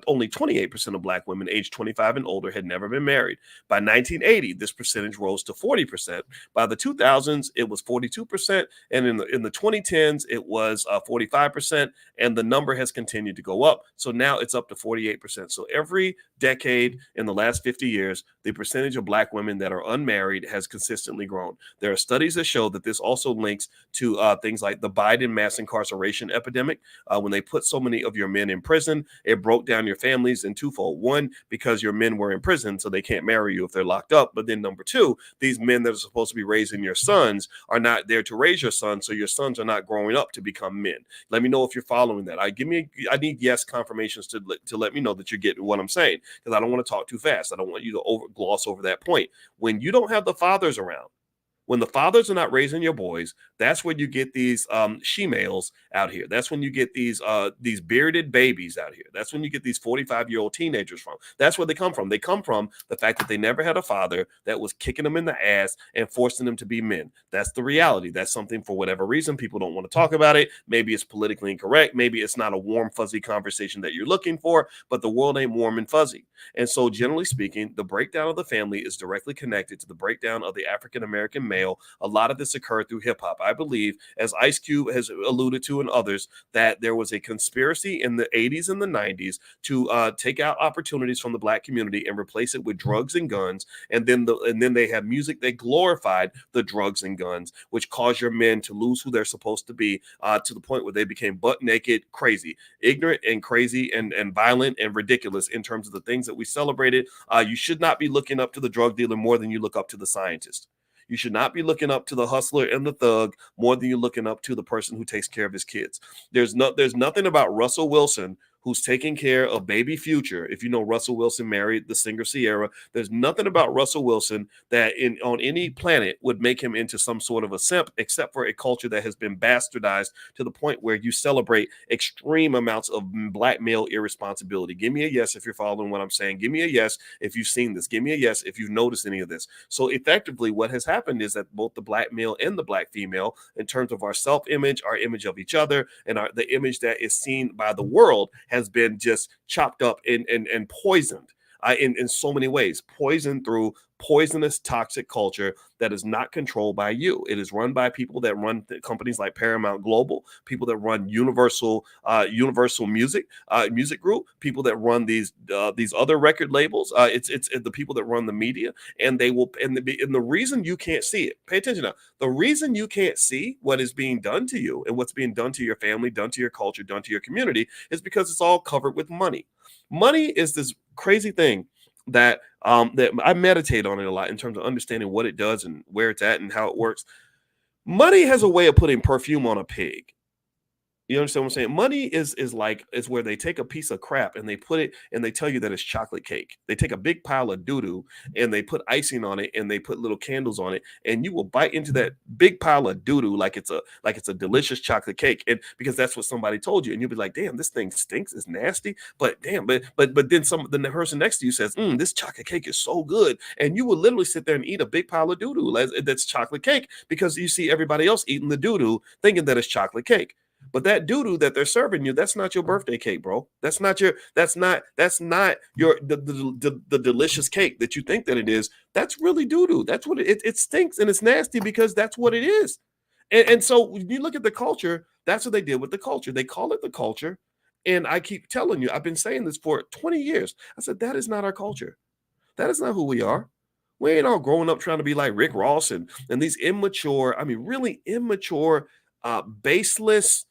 only 28% of black women aged 25 and older had never been married. By 1980, this percentage rose to 40%. By the 2000s, it was 42%, and in the 2010s, it was 45%, and the number has continued to go up. So now it's up to 48%. So every decade in the last 50 years, the percentage of black women that are unmarried has consistently grown. There are studies that show that this also links to things like the Biden mass incarceration epidemic. When they put so many of your men in prison, it broke down your families in twofold. One, because your men were in prison, so they can't marry you if they're locked up. But then number two, these men that are supposed to be raising your sons are not there to raise your sons, so your sons are not growing up to become men. Let me know if you're following that. I need yes confirmations to let me know that you're getting what I'm saying, because I don't want to talk too fast. I don't want you to gloss over that point. When you don't have the fathers around, when the fathers are not raising your boys, that's when you get these she-males out here. That's when you get these bearded babies out here. That's when you get these 45-year-old teenagers from. That's where they come from. They come from the fact that they never had a father that was kicking them in the ass and forcing them to be men. That's the reality. That's something, for whatever reason, people don't want to talk about it. Maybe it's politically incorrect. Maybe it's not a warm, fuzzy conversation that you're looking for, but the world ain't warm and fuzzy. And so, generally speaking, the breakdown of the family is directly connected to the breakdown of the African-American male. A lot of this occurred through hip hop. I believe, as Ice Cube has alluded to and others, that there was a conspiracy in the 80s and the 90s to take out opportunities from the black community and replace it with drugs and guns. And then they had music that glorified the drugs and guns, which caused your men to lose who they're supposed to be, to the point where they became butt naked, crazy, ignorant and crazy and violent and ridiculous in terms of the things that we celebrated. You should not be looking up to the drug dealer more than you look up to the scientist. You should not be looking up to the hustler and the thug more than you're looking up to the person who takes care of his kids. There's nothing about Russell Wilson, who's taking care of baby Future. If you know, Russell Wilson married the singer Sierra. There's nothing about Russell Wilson that on any planet would make him into some sort of a simp, except for a culture that has been bastardized to the point where you celebrate extreme amounts of black male irresponsibility. Give me a yes if you're following what I'm saying. Give me a yes if you've seen this. Give me a yes if you've noticed any of this. So effectively, what has happened is that both the black male and the black female, in terms of our self-image, our image of each other, and the image that is seen by the world, has been just chopped up and poisoned in so many ways. Poisoned through poisonous, toxic culture that is not controlled by you. It is run by people that run companies like Paramount Global, people that run Universal Music Group, people that run these other record labels. It's the people that run the media, and they will. And the reason you can't see it, pay attention now. The reason you can't see what is being done to you and what's being done to your family, done to your culture, done to your community, is because it's all covered with money. Money is this crazy thing that I meditate on it a lot in terms of understanding what it does and where it's at and how it works. Money has a way of putting perfume on a pig. You understand what I'm saying? Money is where they take a piece of crap and they put it and they tell you that it's chocolate cake. They take a big pile of doo-doo and they put icing on it and they put little candles on it, and you will bite into that big pile of doo-doo like it's a delicious chocolate cake. And because that's what somebody told you, and you'll be like, damn, this thing stinks, it's nasty. But damn, but then the person next to you says, this chocolate cake is so good. And you will literally sit there and eat a big pile of doo-doo that's chocolate cake because you see everybody else eating the doo-doo thinking that it's chocolate cake. But that doo-doo that they're serving you, that's not your birthday cake, bro. That's not your the delicious cake that you think that it is. That's really doo-doo. That's what it stinks and it's nasty because that's what it is. And so when you look at the culture, that's what they did with the culture. They call it the culture. And I keep telling you, I've been saying this for 20 years. I said, that is not our culture. That is not who we are. We ain't all growing up trying to be like Rick Ross and these really immature, baseless,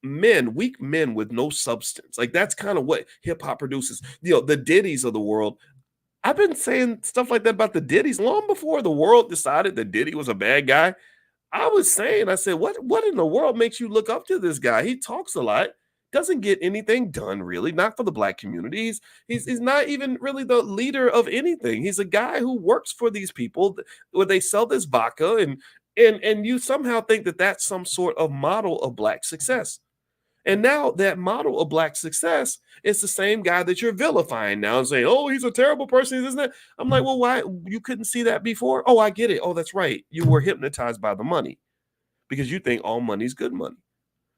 weak men with no substance. Like, that's kind of what hip hop produces. The Diddy's of the world. I've been saying stuff like that about the Diddy's long before the world decided that Diddy was a bad guy. I said, what in the world makes you look up to this guy? He talks a lot, doesn't get anything done, really, not for the black communities. He's not even really the leader of anything. He's a guy who works for these people where they sell this vodka and you somehow think that that's some sort of model of black success. And now that model of black success is the same guy that you're vilifying now and saying, oh, he's a terrible person, isn't it? I'm like, well, why? You couldn't see that before? Oh, I get it. Oh, that's right. You were hypnotized by the money because you think all money is good money.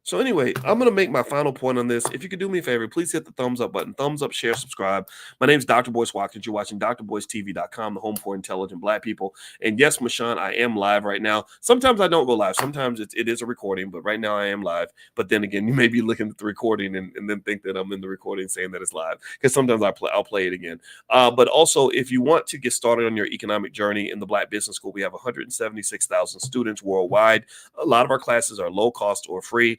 So anyway, I'm going to make my final point on this. If you could do me a favor, please hit the thumbs up button. Thumbs up, share, subscribe. My name is Dr. Boyce Watkins. You're watching drboycetv.com, the home for intelligent black people. And yes, Mashawn, I am live right now. Sometimes I don't go live. Sometimes it is a recording, but right now I am live. But then again, you may be looking at the recording and then think that I'm in the recording saying that it's live, because sometimes I'll play it again. But also, if you want to get started on your economic journey in the Black Business School, we have 176,000 students worldwide. A lot of our classes are low cost or free.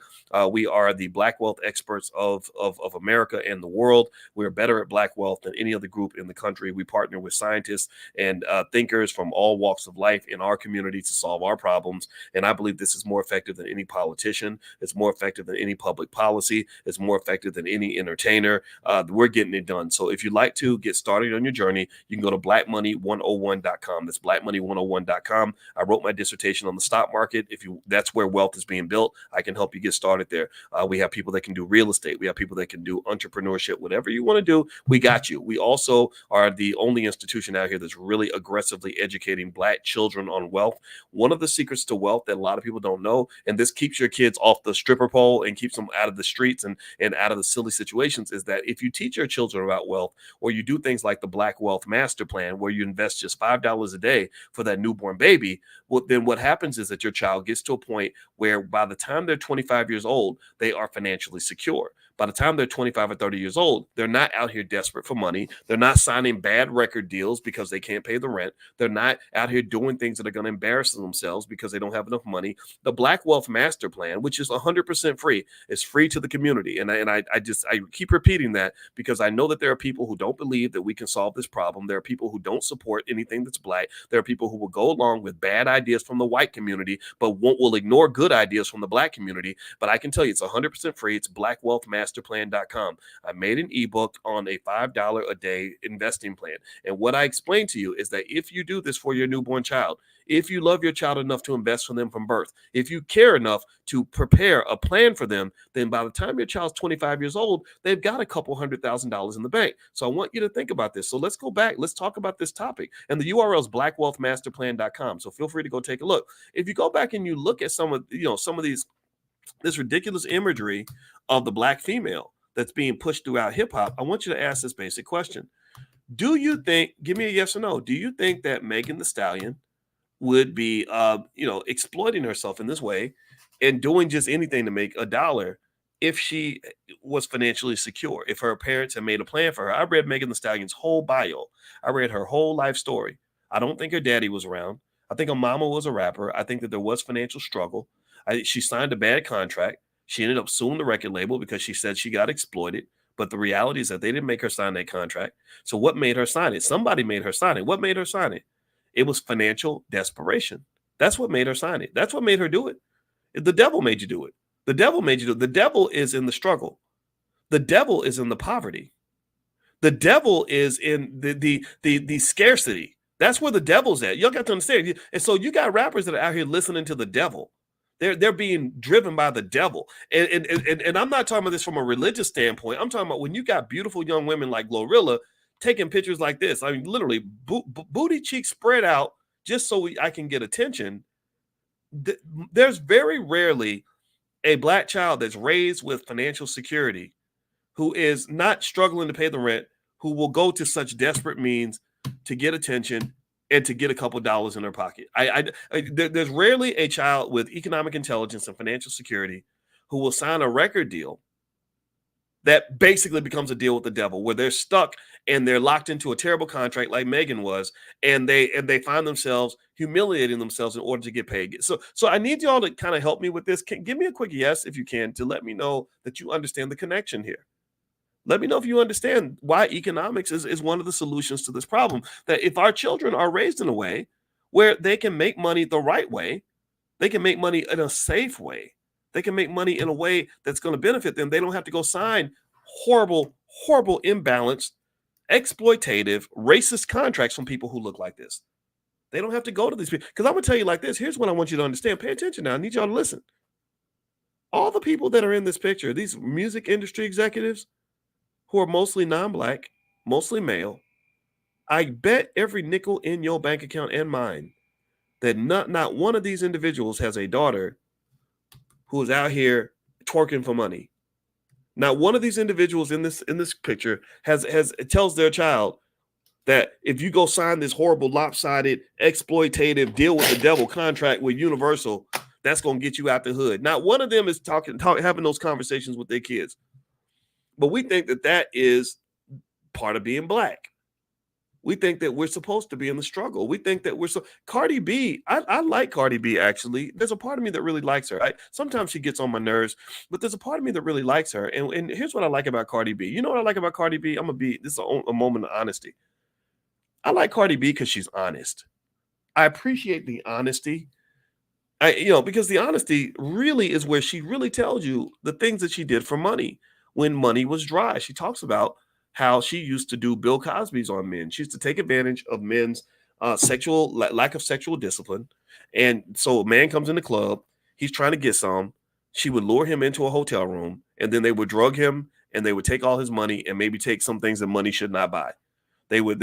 We are the Black wealth experts of America and the world. We're better at Black wealth than any other group in the country. We partner with scientists and thinkers from all walks of life in our community to solve our problems. And I believe this is more effective than any politician. It's more effective than any public policy. It's more effective than any entertainer. We're getting it done. So if you'd like to get started on your journey, you can go to blackmoney101.com. That's blackmoney101.com. I wrote my dissertation on the stock market. That's where wealth is being built. I can help you get started there. We have people that can do real estate. We have people that can do entrepreneurship. Whatever you want to do, we got you. We also are the only institution out here that's really aggressively educating Black children on wealth. One of the secrets to wealth that a lot of people don't know, and this keeps your kids off the stripper pole and keeps them out of the streets and out of the silly situations, is that if you teach your children about wealth, or you do things like the Black Wealth Master Plan, where you invest just $5 a day for that newborn baby, well, then what happens is that your child gets to a point where by the time they're 25 years old, they are financially secure. By the time they're 25 or 30 years old, they're not out here desperate for money. They're not signing bad record deals because they can't pay the rent. They're not out here doing things that are going to embarrass themselves because they don't have enough money. The Black Wealth Master Plan, which is 100% free, is free to the community. And I keep repeating that because I know that there are people who don't believe that we can solve this problem. There are people who don't support anything that's Black. There are people who will go along with bad ideas from the white community, but will ignore good ideas from the Black community. But I can tell you it's 100% free. It's Black Wealth Master blackwealthmasterplan.com. I made an ebook on a $5 a day investing plan. And what I explained to you is that if you do this for your newborn child, if you love your child enough to invest for them from birth, if you care enough to prepare a plan for them, then by the time your child's 25 years old, they've got a couple $100,000 in the bank. So I want you to think about this. So let's go back. Let's talk about this topic. And the URL is blackwealthmasterplan.com. So feel free to go take a look. If you go back and you look at some of this ridiculous imagery of the black female that's being pushed throughout hip hop, I want you to ask this basic question. Do you think, give me a yes or no, do you think that Megan Thee Stallion would be, exploiting herself in this way and doing just anything to make a dollar if she was financially secure, if her parents had made a plan for her? I read Megan Thee Stallion's whole bio. I read her whole life story. I don't think her daddy was around. I think her mama was a rapper. I think that there was financial struggle. She signed a bad contract. She ended up suing the record label because she said she got exploited. But the reality is that they didn't make her sign that contract. So what made her sign it? Somebody made her sign it. What made her sign it? It was financial desperation. That's what made her sign it. That's what made her do it. The devil made you do it. The devil made you do it. The devil is in the struggle. The devil is in the poverty. The devil is in the scarcity. That's where the devil's at. Y'all got to understand. And so you got rappers that are out here listening to the devil. They're being driven by the devil. And I'm not talking about this from a religious standpoint. I'm talking about when you got beautiful young women like Glorilla taking pictures like this. I mean, literally booty cheeks spread out just so I can get attention. There's very rarely a black child that's raised with financial security who is not struggling to pay the rent, who will go to such desperate means to get attention and to get a couple dollars in their pocket. There's rarely a child with economic intelligence and financial security who will sign a record deal that basically becomes a deal with the devil, where they're stuck and they're locked into a terrible contract like Megan was, and they find themselves humiliating themselves in order to get paid. So I need y'all to kind of help me with this. Give me a quick yes, if you can, to let me know that you understand the connection here. Let me know if you understand why economics is one of the solutions to this problem. That if our children are raised in a way where they can make money the right way, they can make money in a safe way, they can make money in a way that's going to benefit them. They don't have to go sign horrible, imbalanced, exploitative, racist contracts from people who look like this. They don't have to go to these people. Because I'm going to tell you like this. Here's what I want you to understand. Pay attention now. I need y'all to listen. All the people that are in this picture, these music industry executives who are mostly non-black, mostly male, I bet every nickel in your bank account and mine that not one of these individuals has a daughter who is out here twerking for money. Not one of these individuals in this picture tells their child that if you go sign this horrible, lopsided, exploitative deal with the devil contract with Universal, that's going to get you out the hood. Not one of them is having those conversations with their kids. But we think that is part of being black. We think that we're supposed to be in the struggle. We think that Cardi B, I like Cardi B, actually. There's a part of me that really likes her. Sometimes she gets on my nerves, but there's a part of me that really likes her. And here's what I like about Cardi B. You know what I like about Cardi B? This is a moment of honesty. I like Cardi B because she's honest. I appreciate the honesty. Because the honesty really is where she really tells you the things that she did for money when money was dry. She talks about how she used to do Bill Cosby's on men. She used to take advantage of men's lack of sexual discipline. And so a man comes in the club, he's trying to get some. She would lure him into a hotel room, and then they would drug him, and they would take all his money and maybe take some things that money should not buy. They would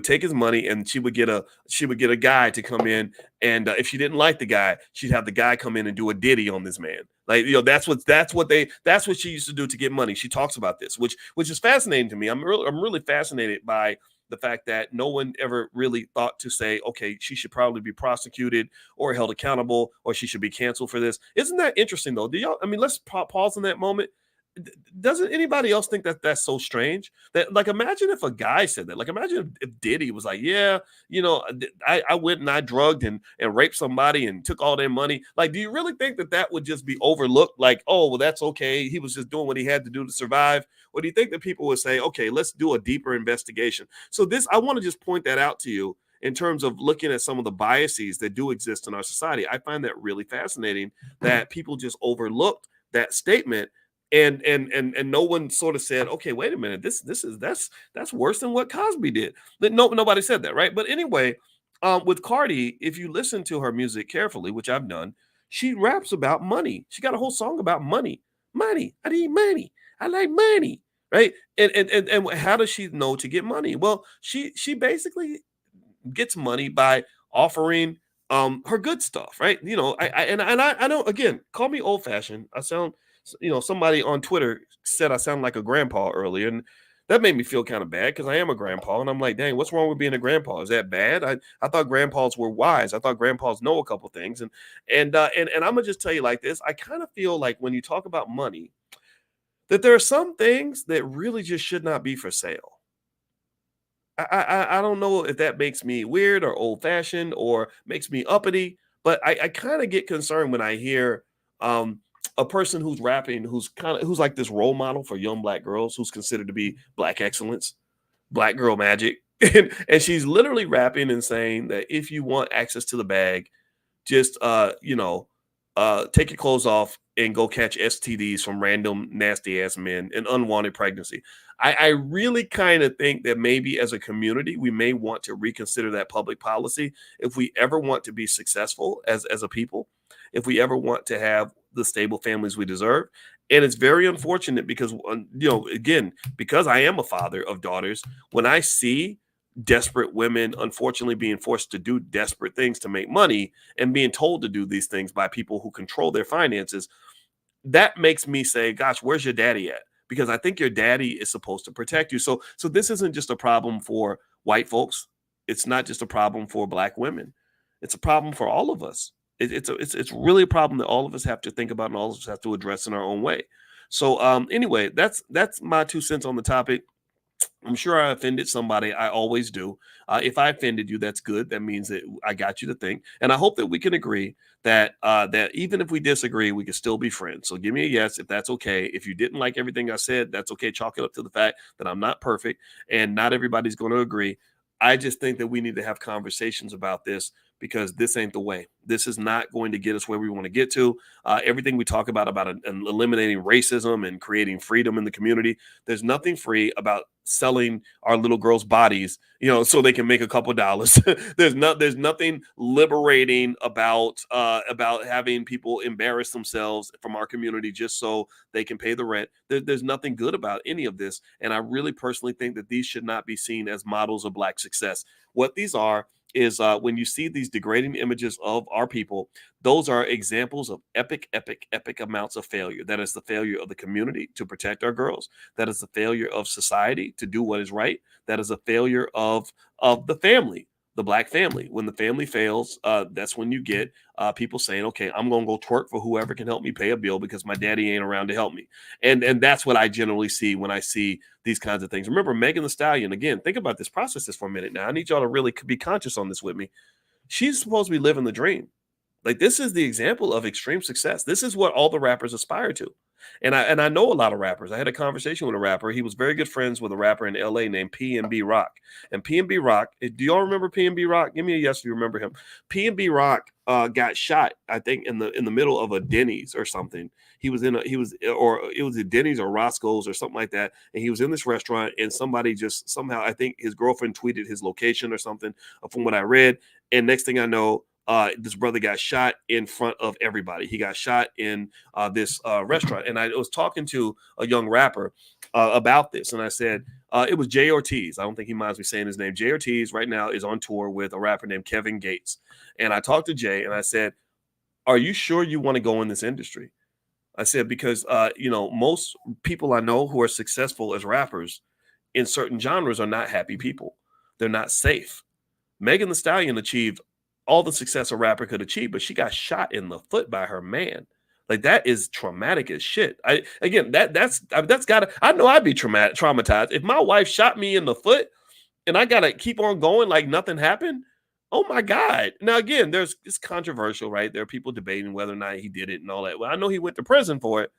take his money, and she would get a guy to come in, and if she didn't like the guy, she'd have the guy come in and do a ditty on this man. That's what she used to do to get money. She talks about this, which is fascinating to me. I'm really fascinated by the fact that no one ever really thought to say, okay, she should probably be prosecuted or held accountable, or she should be canceled for this. Isn't that interesting though? Let's pause in that moment. Doesn't anybody else think that that's so strange? That, imagine if a guy said that. Imagine if Diddy was like, yeah, I went and I drugged and raped somebody and took all their money. Do you really think that would just be overlooked? Oh, well, that's okay. He was just doing what he had to do to survive. Or do you think that people would say, okay, let's do a deeper investigation? So I want to just point that out to you in terms of looking at some of the biases that do exist in our society. I find that really fascinating that people just overlooked that statement. and no one sort of said, okay, wait a minute, that's worse than what Cosby did. Nobody said that, right? But anyway, with Cardi, if you listen to her music carefully, which I've done, she raps about money. She got a whole song about money. Money, I need money. I like money, right? And how does she know to get money? Well, she basically gets money by offering her good stuff, right? You know, I know, again, call me old fashioned. I sound, somebody on Twitter said I sound like a grandpa earlier, and that made me feel kind of bad because I am a grandpa, and I'm like, dang, what's wrong with being a grandpa? Is that bad? I thought grandpas were wise. I thought grandpas know a couple things, and I'm gonna just tell you like this. I kind of feel like when you talk about money, that there are some things that really just should not be for sale. I don't know if that makes me weird or old fashioned or makes me uppity, but I kind of get concerned when I hear a person who's rapping who's like this role model for young black girls who's considered to be black excellence, black girl magic. And she's literally rapping and saying that if you want access to the bag, just take your clothes off and go catch STDs from random nasty ass men and unwanted pregnancy. I really kind of think that maybe as a community, we may want to reconsider that public policy if we ever want to be successful as a people, if we ever want to have the stable families we deserve. And it's very unfortunate because, again, because I am a father of daughters, when I see desperate women unfortunately being forced to do desperate things to make money and being told to do these things by people who control their finances, that makes me say, gosh, where's your daddy at? Because I think your daddy is supposed to protect you. So this isn't just a problem for white folks. It's not just a problem for black women. It's a problem for all of us. It's really a problem that all of us have to think about and all of us have to address in our own way. So anyway, that's my 2 cents on the topic. I'm sure I offended somebody. I always do. If I offended you, that's good. That means that I got you to think. And I hope that we can agree that that even if we disagree, we can still be friends. So give me a yes if that's okay. If you didn't like everything I said, that's okay. Chalk it up to the fact that I'm not perfect and not everybody's going to agree. I just think that we need to have conversations about this because this ain't the way. This is not going to get us where we want to get to. Everything we talk about eliminating racism and creating freedom in the community, there's nothing free about selling our little girls' bodies, so they can make a couple dollars. There's nothing liberating about having people embarrass themselves from our community just so they can pay the rent. There's nothing good about any of this. And I really personally think that these should not be seen as models of black success. What these are is when you see these degrading images of our people, those are examples of epic amounts of failure. That is the failure of the community to protect our girls. That is the failure of society to do what is right. That is a failure of the family, the black family. When the family fails, that's when you get people saying, okay, I'm going to go twerk for whoever can help me pay a bill because my daddy ain't around to help me. And that's what I generally see when I see these kinds of things. Remember, Megan Thee Stallion, again, think about this, process this for a minute now. I need y'all to really be conscious on this with me. She's supposed to be living the dream. Like, this is the example of extreme success. This is what all the rappers aspire to. And I know a lot of rappers. I had a conversation with a rapper. He was very good friends with a rapper in LA named PNB Rock. And PNB Rock, do y'all remember PNB Rock? Give me a yes if you remember him. PNB Rock got shot, I think, in the middle of a Denny's or something. It was a Denny's or Roscoe's or something like that. And he was in this restaurant and somebody just somehow, I think his girlfriend tweeted his location or something from what I read. And next thing I know, this brother got shot in front of everybody. He got shot in this restaurant. And I was talking to a young rapper about this. And I said, it was Jay Ortiz. I don't think he minds me saying his name. Jay Ortiz right now is on tour with a rapper named Kevin Gates. And I talked to Jay and I said, are you sure you want to go in this industry? I said, because, most people I know who are successful as rappers in certain genres are not happy people. They're not safe. Megan Thee Stallion achieved all the success a rapper could achieve, but she got shot in the foot by her man. Like, that is traumatic as shit. I know I'd be traumatized if my wife shot me in the foot and I gotta keep on going like nothing happened. Oh my God. Now, again, it's controversial, right? There are people debating whether or not he did it and all that. Well, I know he went to prison for it.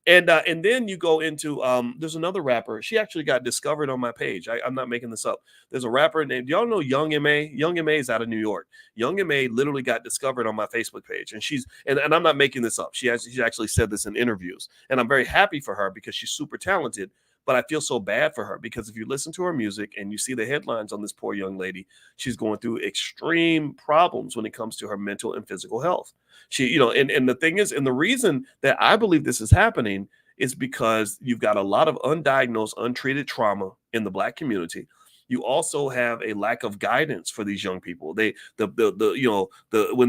And then you go into there's another rapper. She actually got discovered on my page. I'm not making this up. There's a rapper named, y'all know Young M.A.? Young M.A. is out of New York. Young M.A. literally got discovered on my Facebook page. And and I'm not making this up. She actually said this in interviews. And I'm very happy for her because she's super talented. But I feel so bad for her because if you listen to her music and you see the headlines on this poor young lady, she's going through extreme problems when it comes to her mental and physical health. And the thing is, and the reason that I believe this is happening is because you've got a lot of undiagnosed, untreated trauma in the Black community. You also have a lack of guidance for these young people. When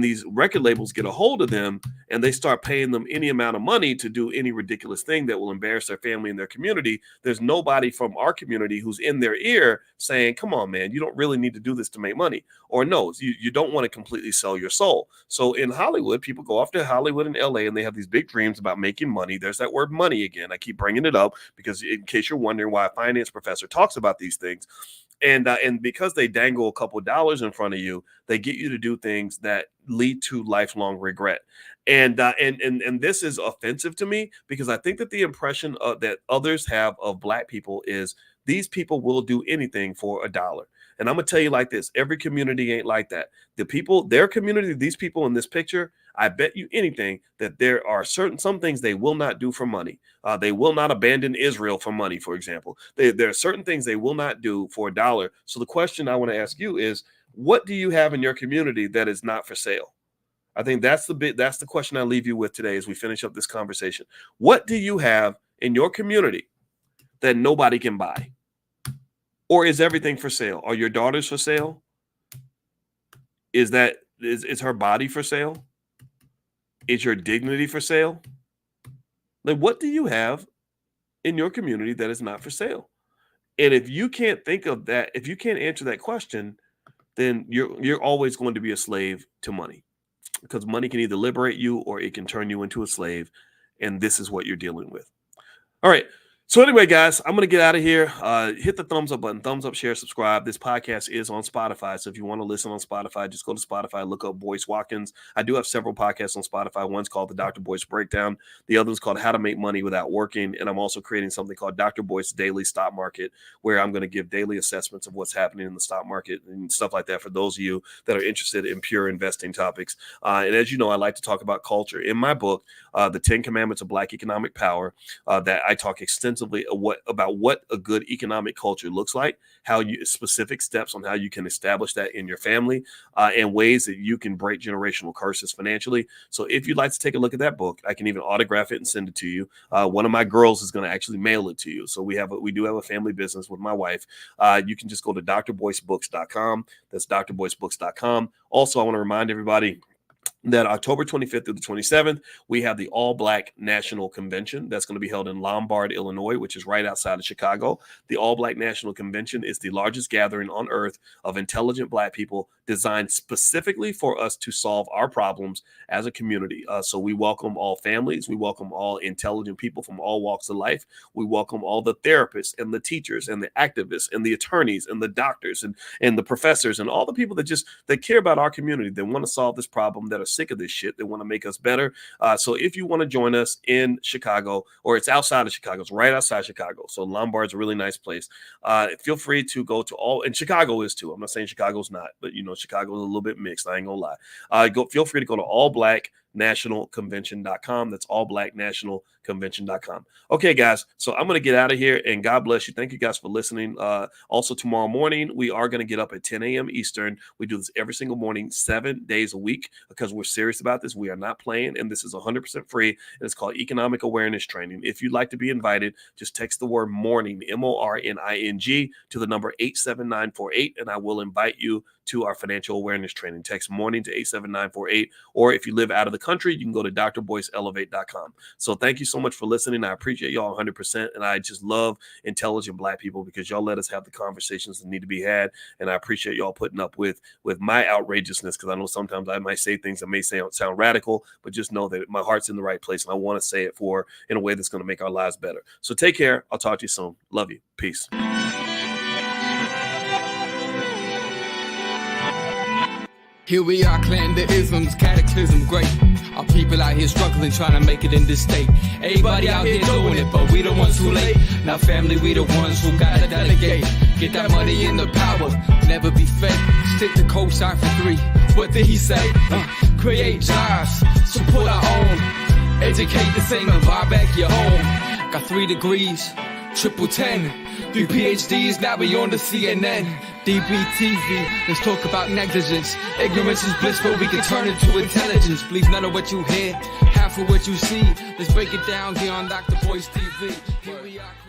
these record labels get a hold of them and they start paying them any amount of money to do any ridiculous thing that will embarrass their family and their community, there's nobody from our community who's in their ear saying, come on, man, you don't really need to do this to make money. Or no, you don't want to completely sell your soul. So in Hollywood, people go off to Hollywood and LA and they have these big dreams about making money. There's that word money again. I keep bringing it up because in case you're wondering why a finance professor talks about these things, and because they dangle a couple of dollars in front of you, they get you to do things that lead to lifelong regret. And this is offensive to me because I think that the impression that others have of Black people is these people will do anything for $1. And I'm gonna tell you like this: every community ain't like that. Their community, these people in this picture, I bet you anything that there are some things they will not do for money. They will not abandon Israel for money, for example. There are certain things they will not do for $1. So the question I want to ask you is, what do you have in your community that is not for sale? I think that's the question I leave you with today as we finish up this conversation. What do you have in your community that nobody can buy? Or is everything for sale? Are your daughters for sale? Is her body for sale? Is your dignity for sale? Like, what do you have in your community that is not for sale? And if you can't think of that, if you can't answer that question, then you're always going to be a slave to money, because money can either liberate you or it can turn you into a slave. And this is what you're dealing with. All right. So anyway, guys, I'm going to get out of here. Hit the thumbs up button, thumbs up, share, subscribe. This podcast is on Spotify. So if you want to listen on Spotify, just go to Spotify, look up Boyce Watkins. I do have several podcasts on Spotify. One's called the Dr. Boyce Breakdown. The other one's called How to Make Money Without Working. And I'm also creating something called Dr. Boyce Daily Stock Market, where I'm going to give daily assessments of what's happening in the stock market and stuff like that for those of you that are interested in pure investing topics. And as you know, I like to talk about culture. In my book, The 10 Commandments of Black Economic Power, that I talk extensively about what a good economic culture looks like, specific steps on how you can establish that in your family, and ways that you can break generational curses financially. So if you'd like to take a look at that book, I can even autograph it and send it to you. One of my girls is going to actually mail it to you. So we do have a family business with my wife. You can just go to drboycebooks.com. That's drboycebooks.com. Also, I want to remind everybody that October 25th through the 27th, we have the All Black National Convention that's going to be held in Lombard, Illinois, which is right outside of Chicago. The All Black National Convention is the largest gathering on earth of intelligent Black people designed specifically for us to solve our problems as a community. So we welcome all families. We welcome all intelligent people from all walks of life. We welcome all the therapists and the teachers and the activists and the attorneys and the doctors and the professors and all the people that care about our community, that want to solve this problem, that are sick of this shit, they want to make us better. So if you want to join us in Chicago, or it's outside of Chicago, it's right outside Chicago. So Lombard's a really nice place. Feel free to go to and Chicago is too. I'm not saying Chicago's not, but Chicago's a little bit mixed. I ain't gonna lie. Feel free to go to allblacknationalconvention.com. That's allblacknationalconvention.com. Okay, guys. So I'm going to get out of here, and God bless you. Thank you guys for listening. Also, tomorrow morning, we are going to get up at 10 a.m. Eastern. We do this every single morning, 7 days a week, because we're serious about this. We are not playing, and this is 100% free. And it's called Economic Awareness Training. If you'd like to be invited, just text the word morning, MORNING, to the number 87948, and I will invite you to our financial awareness training. Text morning to 87948. Or if you live out of the country, you can go to drboyceelevate.com. So thank you so much for listening. I appreciate y'all 100%. And I just love intelligent Black people, because y'all let us have the conversations that need to be had. And I appreciate y'all putting up with my outrageousness, because I know sometimes I might say things that may sound radical, but just know that my heart's in the right place. And I want to say it in a way that's going to make our lives better. So take care. I'll talk to you soon. Love you. Peace. Here we are, clan the isms, cataclysm great. Our people out here struggling, trying to make it in this state. Everybody out here doing it, but we the ones who late. Now family, we the ones who gotta delegate. Get that money in the power, never be fake. Stick to co-sign for 3. What did he say? Create jobs, support our own. Educate the same and buy back your home. Got 3 degrees, triple 10. 3 PhDs, now we on the CNN. DBTV, let's talk about negligence. Ignorance is bliss, but we can turn it to intelligence. Believe none of what you hear, half of what you see. Let's break it down here on Dr. Boyce TV. Here we are.